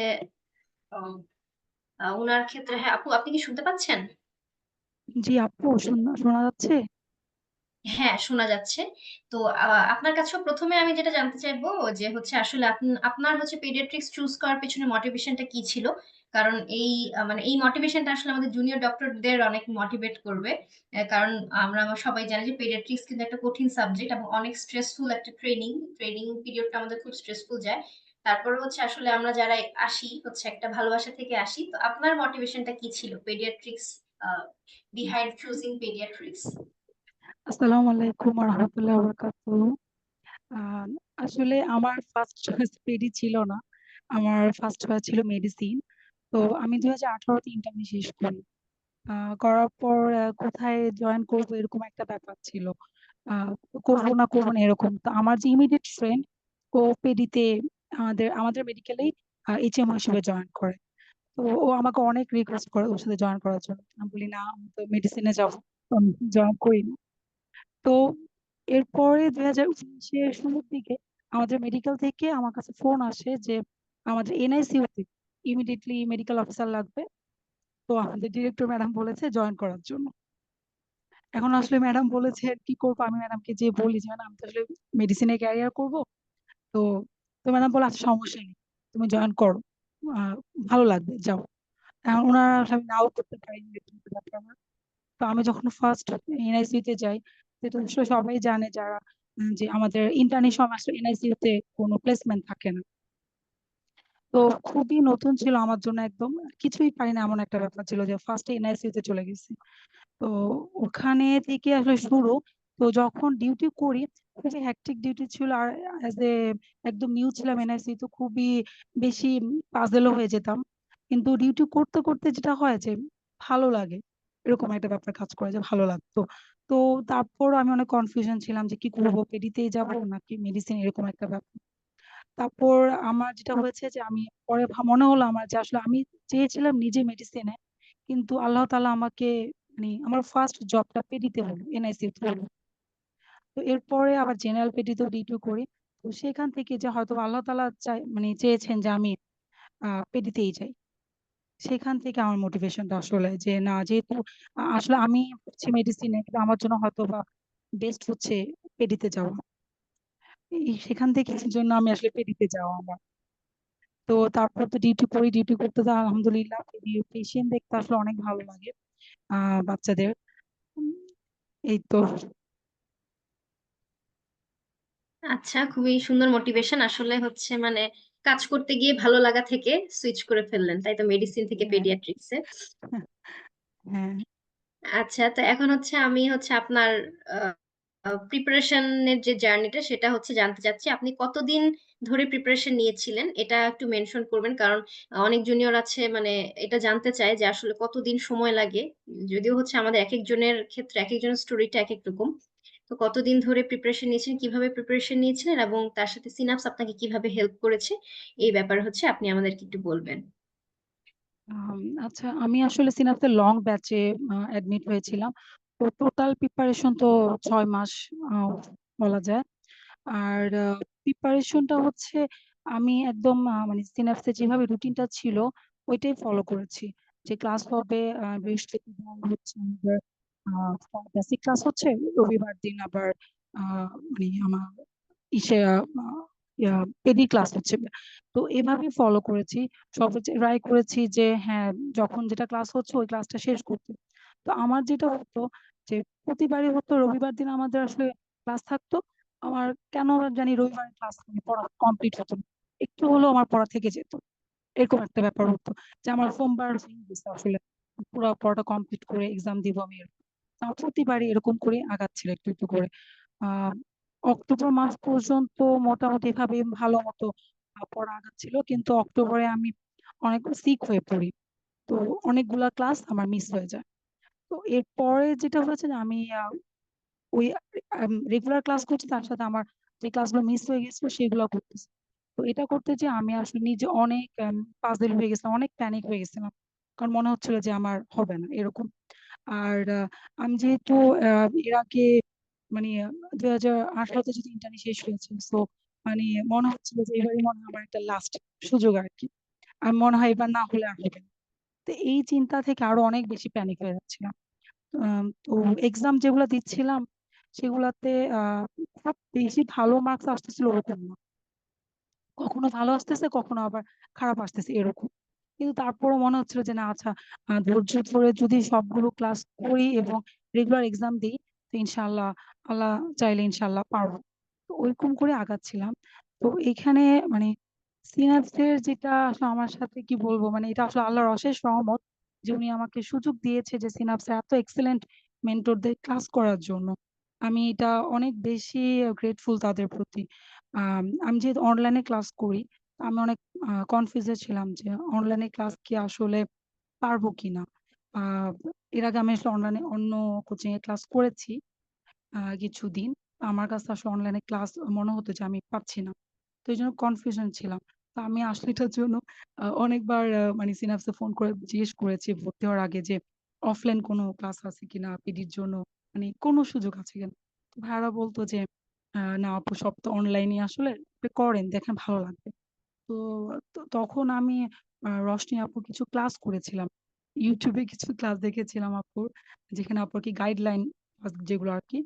উনার ক্ষেত্রে, হ্যাঁ আপু আপনি কি শুনতে পাচ্ছেন? জি আপু, শোনা শোনা যাচ্ছে। হ্যাঁ, শোনা যাচ্ছে। তো আপনার কাছেও প্রথমে আমি যেটা জানতে চাইবো যে হচ্ছে আসলে আপনার হচ্ছে পেডিয়াট্রিক্স চুজ করার পেছনে মোটিভেশনটা কি ছিল? কারণ এই মানে এই মোটিভেশনটা আসলে আমাদের জুনিয়র ডক্টরদের অনেক মোটিভেট করবে। কারণ আমরা সবাই জানি যে পেডিয়াট্রিক্স কিন্তু একটা কঠিন সাবজেক্ট এবং অনেক স্ট্রেসফুল একটা ট্রেনিং পিরিয়ডটা আমাদের খুব স্ট্রেসফুল যায়। তারপরে হচ্ছে আসলে আমরা যারা আসি হচ্ছে একটা ভালোবাসা থেকে আসি। তো আপনার মোটিভেশনটা কি ছিল পেডিয়াট্রিক্স, বিহাইন্ড চুজিং পেডিয়াট্রিক্স? আসসালামু আলাইকুম রহমতুল্লাহ বরকাতুহু। আহ, আসলে আমার ফার্স্ট চয়েস পেডি ছিল না, আমার ফার্স্ট চয়েস ছিল মেডিসিন। তো আমি 2018-তে ইন্টার্নি শেষ করি। করার পর কোথায় জয়েন করবো এরকম একটা ব্যাপার ছিল। করবো না করবো না এরকম। তো আমার যে ইমিডিয়েট ফ্রেন্ড ও পেডিতে আমাদের মেডিকেলেই HM হিসেবে জয়েন করে। তো ও আমাকে অনেক রিকোয়েস্ট করে ওর সাথে জয়েন করার জন্য। আমি বলি না, আমি তো মেডিসিনে যাবো, জয়েন করি না। তো এরপরে 2019-এর শুরুর দিকে আমাদের মেডিকেল থেকে আমার কাছে ফোন আসে যে আমাদের NICU-তে ইমিডিয়েটলি মেডিকেল অফিসার লাগবে। তো আমাদের ডিরেক্টর ম্যাডাম বলেছে জয়েন করার জন্য। এখন আসলে ম্যাডাম বলেছে কি করবো, আমি ম্যাডামকে যে বলি যে ম্যাডাম আমি তো আসলে মেডিসিনে ক্যারিয়ার করবো। তো তো ম্যাডাম বলে আচ্ছা সমস্যা নেই, তুমি জয়েন করো, আহ, ভালো লাগবে, যাও। এখন ওনারা আসলে আমি নাও করতে পারিনি এরকম একটা ব্যাপার আমার। তো আমি যখন ফার্স্ট NICU-তে যাই, সেটা আসলে সবাই জানে যারা যে আমাদের ইন্টার্নের সময় আসলে NICU-তে কোনো প্লেসমেন্ট থাকে না। তো খুবই নতুন ছিল আমার জন্য, একদম কিছুই পারি না এমন একটা ব্যাপার ছিল যে ফার্স্টে NICU-তে চলে গেছি। তো ওখানে থেকে আসলে শুরু। তো যখন ডিউটি করি খুবই হ্যাকটিক ডিউটি ছিল, আর অ্যাজ এ একদম নিউ ছিলাম NICU, তো খুবই বেশি পাজেলও হয়ে যেতাম। কিন্তু ডিউটি করতে করতে যেটা হয় যে ভালো লাগে, এরকম একটা ব্যাপার কাজ করে যে ভালো লাগতো। তো তারপর আমি অনেক কনফিউশন ছিলাম যে কি করবো, পেডিতেই যাব নাকি মেডিসিন, এরকম একটা ব্যাপার। তারপর আমার যেটা হয়েছে যে আমি পরে মনে হলো আমার যে আসলে আমি চেয়েছিলাম নিজে মেডিসিনে, কিন্তু আল্লাহ তাআলা আমাকে মানে আমার ফার্স্ট জবটা পেডিতে হলো, NICU তে হলো। তো এরপরে আবার জেনারেল পেডিতেও ডিউটি করি। তো সেখান থেকে যে হয়তো আল্লাহ তাআলা চেয়েছেন যে আমি পেডিতেই যাই, সেখান থেকে আমার মোটিভেশনটা আসলে যে না, যেহেতু আসলে আমি হচ্ছে মেডিসিনে, কিন্তু আমার জন্য হয়তো বা বেস্ট হচ্ছে পেডিতে যাওয়া। সেখান থেকে জন্য আমি আসলে পেডিতে যাওয়া আমার। তো তারপর তো ডিউটি করি, ডিউটি করতে তো আলহামদুলিল্লাহ পেশেন্ট দেখতে আসলে অনেক ভালো লাগে, বাচ্চাদের। উম, এই তো। আচ্ছা, খুবই সুন্দর মোটিভেশন। আসলে হচ্ছে মানে কাজ করতে গিয়ে ভালো লাগা থেকে সুইচ করে ফেললেন, তাই তো, মেডিসিন থেকে হ্যাঁ, পেডিয়াট্রিক্সে। হ্যাঁ। আচ্ছা, তো এখন হচ্ছে আমি হচ্ছে আপনার প্রিপারেশনের যে জার্নিটা সেটা হচ্ছে জানতে চাচ্ছি। আপনি কতদিন ধরে প্রিপারেশন নিয়েছিলেন এটা একটু মেনশন করবেন, কারণ অনেক জুনিয়র আছে মানে এটা জানতে চায় যে আসলে কতদিন সময় লাগে। যদিও হচ্ছে আমাদের এক একজনের ক্ষেত্রে এক একজনের স্টোরিটা এক এক রকম। তো কতদিন ধরে প্রিপারেশন নিয়েছেন, কিভাবে প্রিপারেশন নিয়েছিলেন, এবং তার সাথে সিনাপস আপনাকে কিভাবে হেল্প করেছে, এই ব্যাপারে হচ্ছে আপনি আমাদেরকে একটু বলবেন। আচ্ছা, আমি আসলে সিনাপসের লং ব্যাচে অ্যাডমিট হয়েছিলাম। তো টোটাল প্রিপারেশন তো 6 মাস আহ, বলা যায়। আর প্রিপারেশনটা হচ্ছে আমি একদম মানে সিনাপসে যেভাবে রুটিনটা ছিল ওইটাই ফলো করেছি। যে ক্লাস হবে বৃহস্পতিবার হচ্ছে আমাদের বেসিক ক্লাস হচ্ছে, রবিবার দিন আবার মানে আমার ইসে পেডি ক্লাস হচ্ছে। তো এভাবে ফলো করেছি, সব ট্রাই করেছি যে হ্যাঁ, যখন যেটা ক্লাস হচ্ছে ওই ক্লাসটা শেষ করতে। তো আমার যেটা হতো যে প্রতিবারই হতো রবিবার দিন আমাদের আসলে ক্লাস থাকতো। আমার কেন জানি রবিবার ক্লাস পড়া কমপ্লিট হতো না, একটু হলেও আমার পড়া থেকে যেত। এরকম একটা ব্যাপার হতো যে আমার সোমবার হয়ে গেছে আসলে পুরো পড়াটা কমপ্লিট করে এক্সাম দিব আমি, এরকম। আমার প্রতিবারই এরকম করে আগাচ্ছিল একটু একটু করে। আহ অক্টোবর মাস পর্যন্ত মোটামুটি ভাবে ভালো মতো পড়া আগাচ্ছিল, কিন্তু অক্টোবরে আমি অনেক সিক হয়ে পড়ি। তো অনেকগুলা ক্লাস আমার মিস হয়ে যায়। তো এরপরে যেটা হয়েছে যে আমি ওই রেগুলার ক্লাস করছি, তার সাথে আমার যে ক্লাসগুলো মিস হয়ে গেছিল সেগুলো করতেছি। তো এটা করতে যে আমি আসলে নিজে অনেক পাজল হয়ে গেছিলাম, অনেক প্যানিক হয়ে গেছিলাম, কারণ মনে হচ্ছিল যে আমার হবে না এরকম। আর আমি যেহেতু এর আগে মানে 2018-তে যদি ইন্টার্নি শেষ হয়েছে, তো মানে মনে হচ্ছিল যে এবারই মনে হয় আমার একটা লাস্ট সুযোগ আর কি। আমি মনে হয় এবার না হলে আর হবে না। তো এই চিন্তা থেকে আরো অনেক বেশি প্যানিক হয়ে যাচ্ছিলাম। তো এক্সাম যেগুলো দিচ্ছিলাম সেগুলাতে খুব বেশি ভালো মার্কস আসতেছিল ওরকম না, কখনো ভালো আসতেছে কখনো আবার খারাপ আসতেছে এরকম। কিন্তু তারপরও মনে হচ্ছিল যে না, আচ্ছা, ধৈর্য ধরে যদি সবগুলো ক্লাস করি এবং রেগুলার এক্সাম দিই, তো ইনশাল্লাহ, আল্লাহ চাইলে ইনশাল্লাহ পারবো। তো ওইরকম করে আগাচ্ছিলাম। তো এখানে মানে সিনাপসের যেটা আসলে আমার সাথে কি বলবো, মানে এটা আসলে আল্লাহর অশেষ রহমত যে উনি আমাকে সুযোগ দিয়েছে যে সিনাপসে এত এক্সেলেন্ট মেন্টরদের ক্লাস করার জন্য। আমি এটা অনেক বেশি গ্রেটফুল তাদের প্রতি। আমি যেহেতু অনলাইনে ক্লাস করি, আমি অনেক কনফিউজে ছিলাম যে অনলাইনে ক্লাস কি আসলে পারবো কিনা। আহ এর আগে আমি আসলে অনলাইনে অন্য কোচিং এ ক্লাস করেছি কিছুদিন। আমার কাছে আসলে অনলাইনে ক্লাস মনে হতো যে আমি পাচ্ছি না, তো এই জন্য কনফিউশন ছিলাম। তো আমি আসলে এটার জন্য অনেকবার মানে সিনাপসে ফোন করে জিজ্ঞেস করেছি ভর্তি হওয়ার আগে যে অফলাইন কোনো ক্লাস আছে কিনা, পিডির জন্য মানে কোনো সুযোগ আছে কিনা। তো ভাইয়ারা বলতো যে না আপু, সব তো অনলাইনে, আসলে আপনি করেন দেখেন ভালো লাগবে। তো তখন আমি রশনি আপুর কিছু ক্লাস করেছিলাম, ইউটিউবে কিছু ক্লাস দেখেছিলাম আপুর, যেখানে আপুর কি গাইডলাইন যেগুলো আর কি,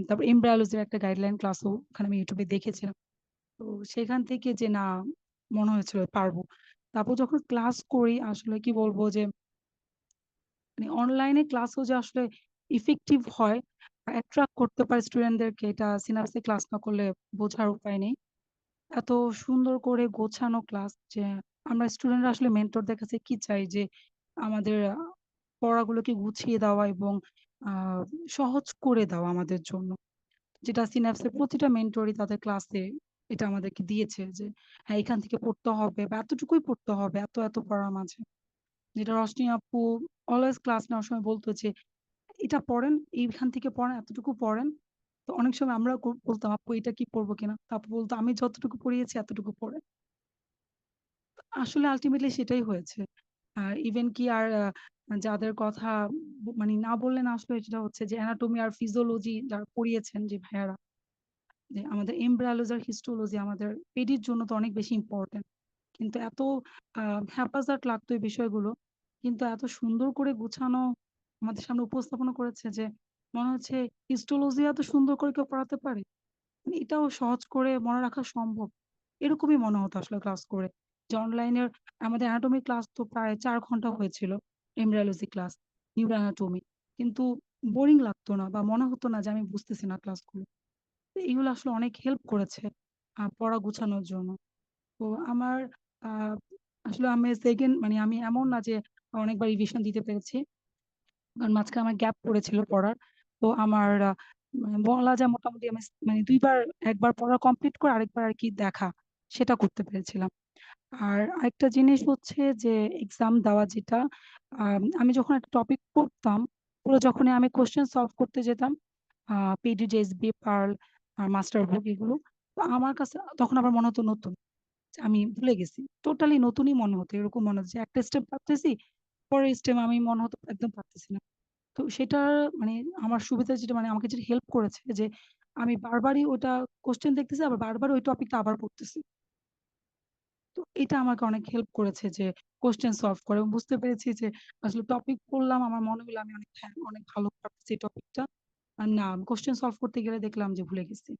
তারপর এমব্রায়োলজির একটা গাইডলাইন ক্লাসও ওখানে আমি ইউটিউবে দেখেছিলাম। তো সেখান থেকে যে না, মনে হয়েছিল পারবো। তারপর যখন ক্লাস করি আসলে কি বলবো যে মানে অনলাইনে ক্লাসও যে আসলে ইফেক্টিভ হয়, অ্যাট্রাক্ট করতে পারে স্টুডেন্টদেরকে, এটা সিনাপসে ক্লাস না করলে বোঝার উপায় নেই। এত সুন্দর করে গোছানো ক্লাস যে আমরা স্টুডেন্টরা আসলে মেন্টরদের কাছে কি চাই যে আমাদের পড়াগুলোকে গুছিয়ে দেওয়া এবং আহ, সহজ করে দেওয়া আমাদের জন্য, যেটা সিনাপসের প্রতিটা মেন্টরই তাদের ক্লাসে এটা আমাদেরকে দিয়েছে যে হ্যাঁ এখান থেকে পড়তে হবে বা এতটুকুই পড়তে হবে এত এত পড়ার মাঝে। যেটা রশনি আপু অলওয়েজ ক্লাস নেওয়ার সময় বলতো যে এটা পড়েন, এইখান থেকে পড়েন, এতটুকু পড়েন। তো অনেক সময় আমরা বলতাম আপু এটা কি পড়বো কিনা, তারপর বলতো আমি যতটুকু পড়িয়েছি এতটুকু পড়ে। আসলে আলটিমেটলি সেটাই হয়েছে। ইভেন কি আর যাদের কথা মানে না বললে না আসলে, সেটা হচ্ছে যে অ্যানাটমি আর ফিজিওলজি যারা পড়িয়েছেন যে ভাইয়ারা, যে আমাদের এমব্রায়োলজি আর হিস্টোলজি আমাদের পেডির জন্য তো অনেক বেশি ইম্পর্টেন্ট, কিন্তু এত হ্যাপাজার্ড লাগতো এই বিষয়গুলো, কিন্তু এত সুন্দর করে গুছানো আমাদের সামনে উপস্থাপনা করেছে যে মনে হচ্ছে হিস্টোলজি এত সুন্দর করে কেউ পড়াতে পারে, মানে এটাও সহজ করে মনে রাখা সম্ভব। এরকমই মনে হতো আসলে ক্লাস করে। যে অনলাইনের আমাদের অ্যানাটমি ক্লাস তো প্রায় 4 ঘন্টা হয়েছিল, এমব্রায়োলজি ক্লাস, নিউরো অ্যানাটমি, কিন্তু বোরিং লাগতো না বা মনে হতো না যে আমি বুঝতেছি না ক্লাসগুলো। তো এগুলো আসলে অনেক হেল্প করেছে পড়া গুছানোর জন্য। তো আমার আহ, আসলে আমি সেকেন্ড মানে আমি এমন না যে অনেকবার রিভিশন দিতে পেরেছি, কারণ মাঝখানে আমার গ্যাপ পড়েছিল পড়ার। তো আমার মানে বলা যায় মোটামুটি আমি মানে দুইবার, একবার পড়া কমপ্লিট করে আরেকবার আর কি দেখা, সেটা করতে পেরেছিলাম। আর আরেকটা জিনিস হচ্ছে যে এক্সাম দেওয়া যেটা, আমি যখন একটা টপিক পড়তাম, পুরো যখনই আমি কোশ্চেন সলভ করতে যেতাম, পিডি, জেএসবি, পার্ল আর মাস্টার বুক এগুলো, তো আমার কাছে তখন আবার মনে হতো নতুন, যে আমি ভুলে গেছি, টোটালি নতুনই মনে হতো, এরকম মনে হচ্ছে যে একটা স্টেপ পারতেছি, পরের স্টেপ আমি মনে হতো একদম পারতেছি না। তো সেটা মানে আমার সুবিধা যেটা, মানে আমাকে যেটা হেল্প করেছে যে আমি বারবারই ওটা কোশ্চেন দেখতেছি, আবার বারবার ওই টপিকটা আবার পড়তেছি। তো এটা আমাকে অনেক হেল্প করেছে যে কোশ্চেন সলভ করে, এবং বুঝতে পেরেছি যে আসলে টপিক পড়লাম, আমার মনে হলো আমি অনেক হ্যাঁ অনেক ভালো পারতেছি টপিকটা, আর না কোশ্চেন সলভ করতে গেলে দেখলাম যে ভুলে গেছি।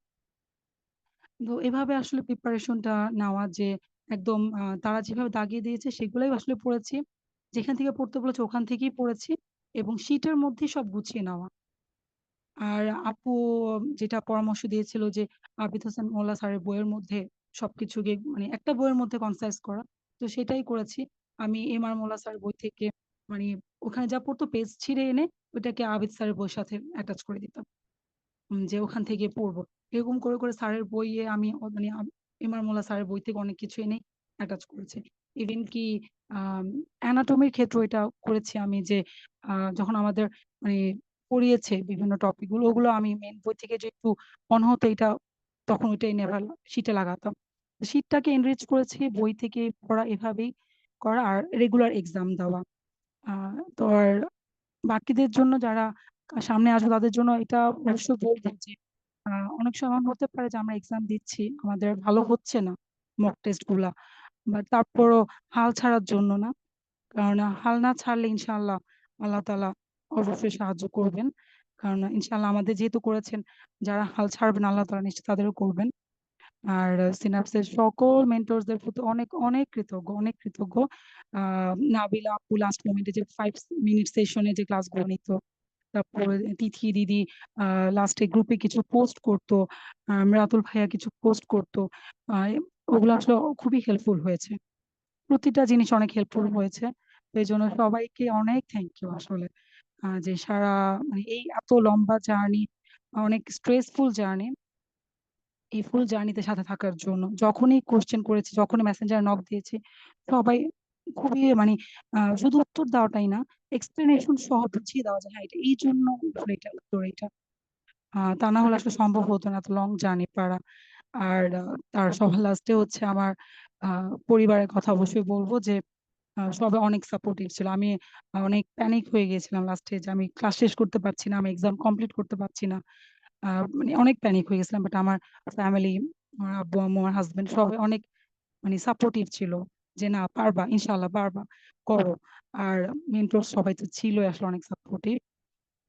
তো এভাবে আসলে প্রিপারেশনটা নেওয়া যে একদম তারা যেভাবে দাগিয়ে দিয়েছে সেগুলোই আসলে পড়েছি, যেখান থেকে পড়তে বলেছে ওখান থেকেই পড়েছি, এবং শীটের মধ্যেই সব গুছিয়ে নেওয়া। আর আপু যেটা পরামর্শ দিয়েছিল যে আবিদ হোসেন মোল্লা স্যারের বইয়ের মধ্যে সবকিছুকে মানে একটা বইয়ের মধ্যে কনসাইজ করা, তো সেটাই করেছি। আমি এম আর মোল্লা স্যারের বই থেকে মানে ওখানে যা পড়তো পেজ ছিঁড়ে এনে ওইটাকে আবিদ স্যারের বইয়ের সাথে অ্যাটাচ করে দিতাম, যে ওখান থেকে পড়বো। এরকম করে করে স্যারের বইয়ে আমি মানে এম আর মোল্লা স্যারের বই থেকে অনেক কিছু এনে অ্যাটাচ করেছি। ইভেন কি অ্যানাটমির ক্ষেত্রে এটা করেছি আমি যে যখন আমাদের মানে পড়িয়েছে বিভিন্ন টপিক গুলো, ওগুলো আমি মেন বই থেকে যে একটু মনে হতো এটা, তখন ওইটাই নেভার শিটে লাগাতাম। শিটটাকে এনরিচ করেছি বই থেকে পড়া, এভাবেই করা আর রেগুলার এক্সাম দেওয়া। তো আর বাকিদের জন্য যারা সামনে আসবে তাদের জন্য এটা অবশ্যই বলবো যে অনেক সময় এমন হতে পারে যে আমরা এক্সাম দিচ্ছি আমাদের ভালো হচ্ছে না মক টেস্ট গুলা, বাট তারপরও হাল ছাড়ার জন্য না, কারণ হাল না ছাড়লে ইনশাআল্লাহ আল্লাহ তাআলা অবশ্যই সাহায্য করবেন। কারণ ইনশাআল্লাহ আমাদের যেহেতু করেছেন, যারা হাল ছাড়বেন আল্লাহ তাআলা নিশ্চয়ই তাদেরও করবেন। আর সিনাপসের সকল মেন্টরসদের প্রতি অনেক অনেক কৃতজ্ঞ, অনেক কৃতজ্ঞ। নাবিলা আপু লাস্ট মোমেন্টে যে 5 মিনিট সেশনে যে ক্লাসগুলো নিত, তারপরে তিথি দিদি লাস্টে গ্রুপে কিছু পোস্ট করতো, রাতুল ভাইয়া কিছু পোস্ট করতো, আহ, ওগুলো আসলে খুবই হেল্পফুল হয়েছে, প্রতিটা জিনিস অনেক হেল্পফুল হয়েছে। তো এই জন্য সবাইকে অনেক থ্যাংক ইউ আসলে, যে সারা মানে এই এত লম্বা জার্নি, অনেক স্ট্রেসফুল জার্নি, এই ফুল জার্নিতে সাথে থাকার জন্য। যখনই কোশ্চেন করেছি, যখনই মেসেঞ্জারে নক দিয়েছি, সবাই খুবই মানে শুধু উত্তর দেওয়াটাই না, এক্সপ্লেনেশন সহ বুঝিয়ে দেওয়া যায়, হ্যাঁ এটা এই জন্য আসলে এটা উত্তর এটা। তা না হলে আসলে সম্ভব হতো না এত লং জার্নি পারা। আর তার সবার লাস্টে হচ্ছে আমার পরিবারের কথা অবশ্যই বলবো যে সবাই অনেক সাপোর্টিভ ছিল। আমি অনেক প্যানিক হয়ে গিয়েছিলাম লাস্টে, যে আমি ক্লাস শেষ করতে পারছি না, আমি এক্সাম কমপ্লিট করতে পারছি না। মানে অনেক প্যানিক হয়ে গেছিলাম, বাট আমার ফ্যামিলি, আমার আব্বু আম্মু, আমার হাজবেন্ড সবাই অনেক মানে সাপোর্টিভ ছিল, যে না পারবা, ইনশাল্লাহ পারবা, করো। আর মেন্টর সবাই তো ছিলই আসলে অনেক সাপোর্টিভ।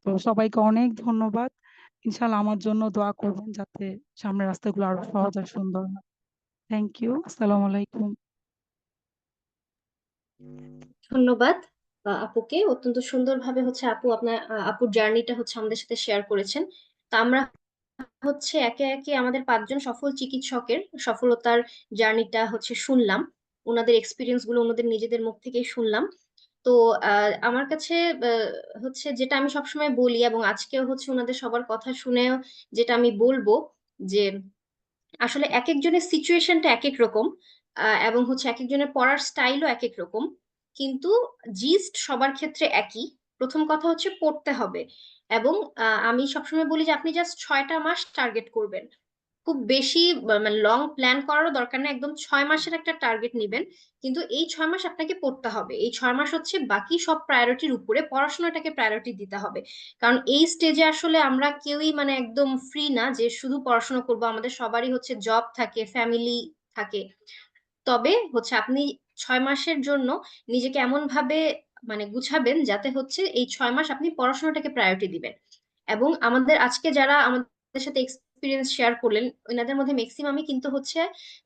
তো সবাইকে অনেক ধন্যবাদ। ইনশাল্লাহ আমার জন্য দোয়া করবেন যাতে সামনের রাস্তাগুলো আরো সহজ আর সুন্দর হয়। Thank you. আসসালামু আলাইকুম। ধন্যবাদ আপুকে, অত্যন্ত সুন্দরভাবে হচ্ছে আপু আপনার আপুর জার্নিটা হচ্ছে আমাদের সাথে শেয়ার করেছেন। তা আমরা হচ্ছে একে একে আমাদের 5 জন সফল চিকিৎসকের সফলতার জার্নিটা হচ্ছে শুনলাম, ওনাদের এক্সপিরিয়েন্স গুলো ওনাদের নিজেদের মুখ থেকেই শুনলাম। তো আমার কাছে হচ্ছে যেটা আমি সবসময় বলি এবং আজকেও হচ্ছে ওনাদের সবার কথা শুনেও যেটা আমি বলবো, যে আসলে এক একজনের সিচুয়েশনটা এক এক রকম, এবং হচ্ছে এক একজনের পড়ার স্টাইলও এক এক রকম, কিন্তু জিস্ট সবার ক্ষেত্রে একই। প্রথম কথা হচ্ছে পড়তে হবে। এবং আমি সবসময় বলি যে আপনি জাস্ট 6টা মাস টার্গেট করবেন, খুব বেশি মানে লং প্ল্যান করারও দরকার নেই, একদম 6 মাসের একটা টার্গেট নিবেন। কিন্তু এই 6 মাস আপনাকে পড়তে হবে, এই 6 মাস হচ্ছে বাকি সব প্রায়োরিটির উপরে পড়াশোনাটাকে প্রায়োরিটি দিতে হবে। কারণ এই স্টেজে আসলে আমরা কেউই মানে একদম ফ্রি না যে শুধু পড়াশোনা করব, আমাদের সবারই হচ্ছে জব থাকে, ফ্যামিলি থাকে। তবে হচ্ছে আপনি 6 মাসের জন্য নিজেকে এমন ভাবে মানে গুছাবেন যাতে হচ্ছে এই 6 মাস আপনি পড়াশোনাটাকে প্রায়োরিটি দিবেন। এবং আমাদের আজকে যারা আমাদের সাথে এক্সপিরিয়েন্স শেয়ার করলেন, ওনাদের মধ্যে ম্যাক্সিমামই কিন্তু হচ্ছে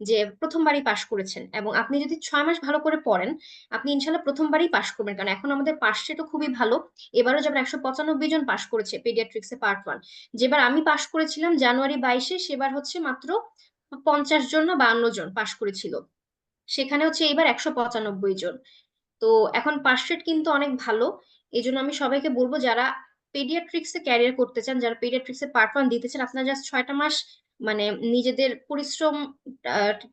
যে প্রথমবারই পাশ করেছেন। এবং আপনি যদি 6 মাস ভালো করে পড়েন, আপনি ইনশাল্লাহ প্রথমবারই পাশ করবেন। কারণ এখন আমাদের পাশ রেটও খুবই ভালো, এবারও যেমন 195 জন পাশ করেছে পেডিয়াট্রিক্সে পার্ট 1। যেবার আমি পাশ করেছিলাম জানুয়ারি 22-এ, সেবার হচ্ছে মাত্র 50 জন না 52 জন পাশ করেছিল, সেখানে হচ্ছে এবার 195 জন। তো এখন পাস রেট কিন্তু অনেক ভালো। এই জন্য আমি সবাইকে বলবো যারা পেডিয়াট্রিক্সে ক্যারিয়ার করতে চান, যারা পেডিয়াট্রিক্সে পার্ট 1 দিতে চান, আপনারা জাস্ট 6টা মাস মানে নিজেদের পরিশ্রম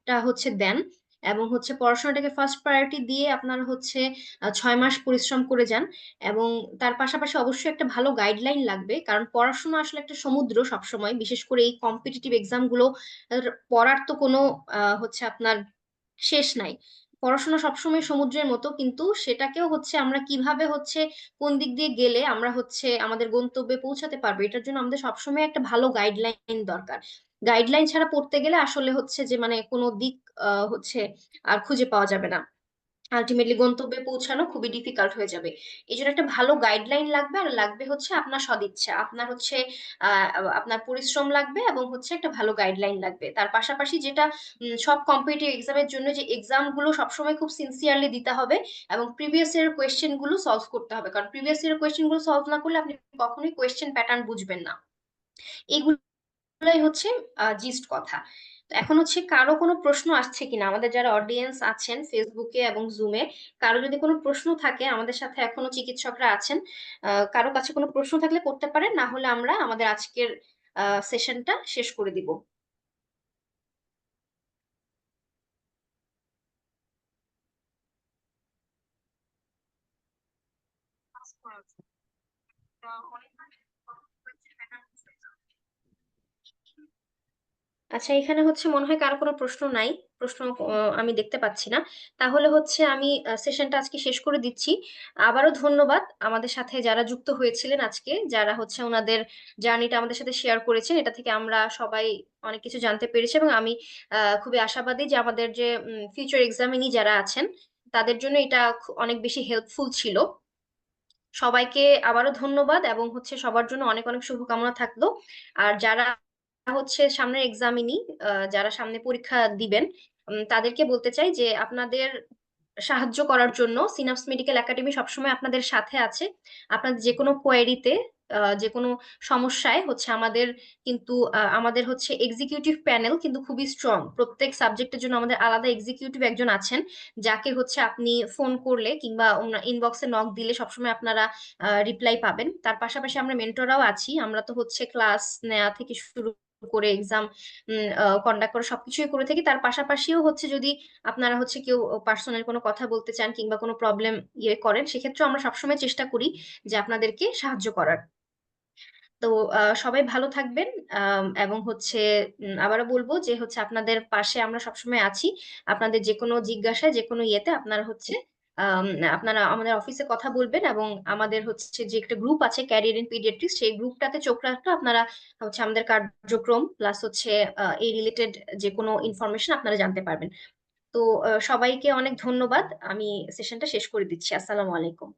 টা হচ্ছে দেন, এবং হচ্ছে পড়াশোনাটাকে ফার্স্ট প্রায়োরিটি দিয়ে আপনারা হচ্ছে 6 মাস পরিশ্রম করে যান। এবং তার পাশাপাশি অবশ্যই একটা ভালো গাইডলাইন লাগবে, কারণ পড়াশোনা আসলে একটা সমুদ্র সবসময়, বিশেষ করে এই কম্পিটিটিভ এক্সাম গুলো পড়ার তো কোনো হচ্ছে আপনার শেষ নাই। পড়াশোনা সবসময় সমুদ্রের মতো, কিন্তু সেটাকেও হচ্ছে আমরা কিভাবে হচ্ছে কোন দিক দিয়ে গেলে আমরা হচ্ছে আমাদের গন্তব্যে পৌঁছাতে পারবো, এটার জন্য আমাদের সবসময় একটা ভালো গাইডলাইন দরকার। গাইডলাইন ছাড়া পড়তে গেলে আসলে হচ্ছে যে মানে কোনো দিক হচ্ছে আর খুঁজে পাওয়া যাবে না, আলটিমেটলি গন্তব্যে পৌঁছানো খুবই ডিফিকাল্ট হয়ে যাবে। এই জন্য একটা ভালো গাইডলাইন লাগবে, আর লাগবে হচ্ছে আপনার সদিচ্ছা, আপনার হচ্ছে আহ আপনার পরিশ্রম লাগবে, এবং হচ্ছে একটা ভালো গাইডলাইন লাগবে। তার পাশাপাশি যেটা সব কম্পিটিটিভ এক্সামের জন্য যে এক্সাম গুলো সবসময় খুব সিনসিয়ারলি দিতে হবে, এবং প্রিভিয়াস ইয়ার কোয়েশ্চেন গুলো সলভ করতে হবে। কারণ প্রিভিয়াস ইয়ার কোয়েশ্চেন গুলো সলভ না করলে আপনি কখনোই কোয়েশ্চেন প্যাটার্ন বুঝবেন না। এগুলাই হচ্ছে জিস্ট কথা। তো এখন হচ্ছে কারো কোনো প্রশ্ন আসছে কিনা, আমাদের যারা অডিয়েন্স আছেন ফেসবুকে এবং জুমে, কারো যদি কোনো প্রশ্ন থাকে, আমাদের সাথে এখনো চিকিৎসকরা আছেন, কারো কাছে কোনো প্রশ্ন থাকলে করতে পারেন, না হলে আমরা আমাদের আজকের সেশনটা শেষ করে দিব। আচ্ছা, এখানে হচ্ছে মনে হয় কারো কোনো প্রশ্ন নাই, প্রশ্ন আমি দেখতে পাচ্ছি না। তাহলে হচ্ছে আমি সেশনটা আজকে শেষ করে দিচ্ছি। আবারও ধন্যবাদ আমাদের সাথে যারা যুক্ত হয়েছিলেন আজকে, যারা হচ্ছে ওনাদের জার্নিটা আমাদের সাথে শেয়ার করেছেন। এটা থেকে আমরা সবাই অনেক কিছু জানতে পেরেছি, এবং আমি খুবই আশাবাদী যে আমাদের যে ফিউচার এক্সামিনি যারা আছেন তাদের জন্য এটা অনেক বেশি হেল্পফুল ছিল। সবাইকে আবারও ধন্যবাদ, এবং হচ্ছে সবার জন্য অনেক অনেক শুভকামনা থাকলো। আর যারা হচ্ছে সামনের এক্সামিনি, যারা সামনে পরীক্ষা দিবেন, তাদেরকে বলতে চাই যে আপনাদের সাহায্য করার জন্য সিনাপস মেডিকেল একাডেমি সবসময় আপনাদের সাথে আছে। আপনাদের যে কোনো কোয়েরিতে, যে কোনো সমস্যায় হচ্ছে আমাদের কিন্তু আমাদের হচ্ছে এক্সিকিউটিভ প্যানেল কিন্তু খুবই স্ট্রং। প্রত্যেক সাবজেক্টের জন্য আমাদের আলাদা এক্সিকিউটিভ একজন আছেন, যাকে হচ্ছে আপনি ফোন করলে কিংবা ইনবক্সে নক দিলে সবসময় আপনারা রিপ্লাই পাবেন। তার পাশাপাশি আমরা মেন্টররাও আছি, আমরা তো হচ্ছে ক্লাস নেওয়া থেকে শুরু করে এক্সাম কন্ডাক্ট করে সবকিছুই করে থাকি। তার পাশাপাশিও হচ্ছে যদি আপনারা হচ্ছে কেউ পার্সোনাল কোনো কথা বলতে চান কিংবা কোনো প্রবলেম করেন, সেক্ষেত্রে আমরা সবসময় চেষ্টা করি যে আপনাদেরকে সাহায্য করার। তো সবাই ভালো থাকবেন, এবং হচ্ছে আবারও বলবো যে হচ্ছে আপনাদের পাশে আমরা সবসময় আছি। আপনাদের যে কোনো জিজ্ঞাসায় যে কোনো ইয়েতে আপনারা হচ্ছে আম, আপনারা আমাদের অফিসে কথা বলবেন, এবং আমাদের হচ্ছে যে একটা গ্রুপ আছে ক্যারিয়ার ইন পিডিয়াট্রিক্স, সেই গ্রুপটাতে চোখ রাখলে আপনারা হচ্ছে আমাদের কার্যক্রম প্লাস হচ্ছে এই রিলেটেড যে কোনো ইনফরমেশন আপনারা জানতে পারবেন। তো সবাইকে অনেক ধন্যবাদ। আমি সেশনটা শেষ করে দিচ্ছি। আসসালামু আলাইকুম।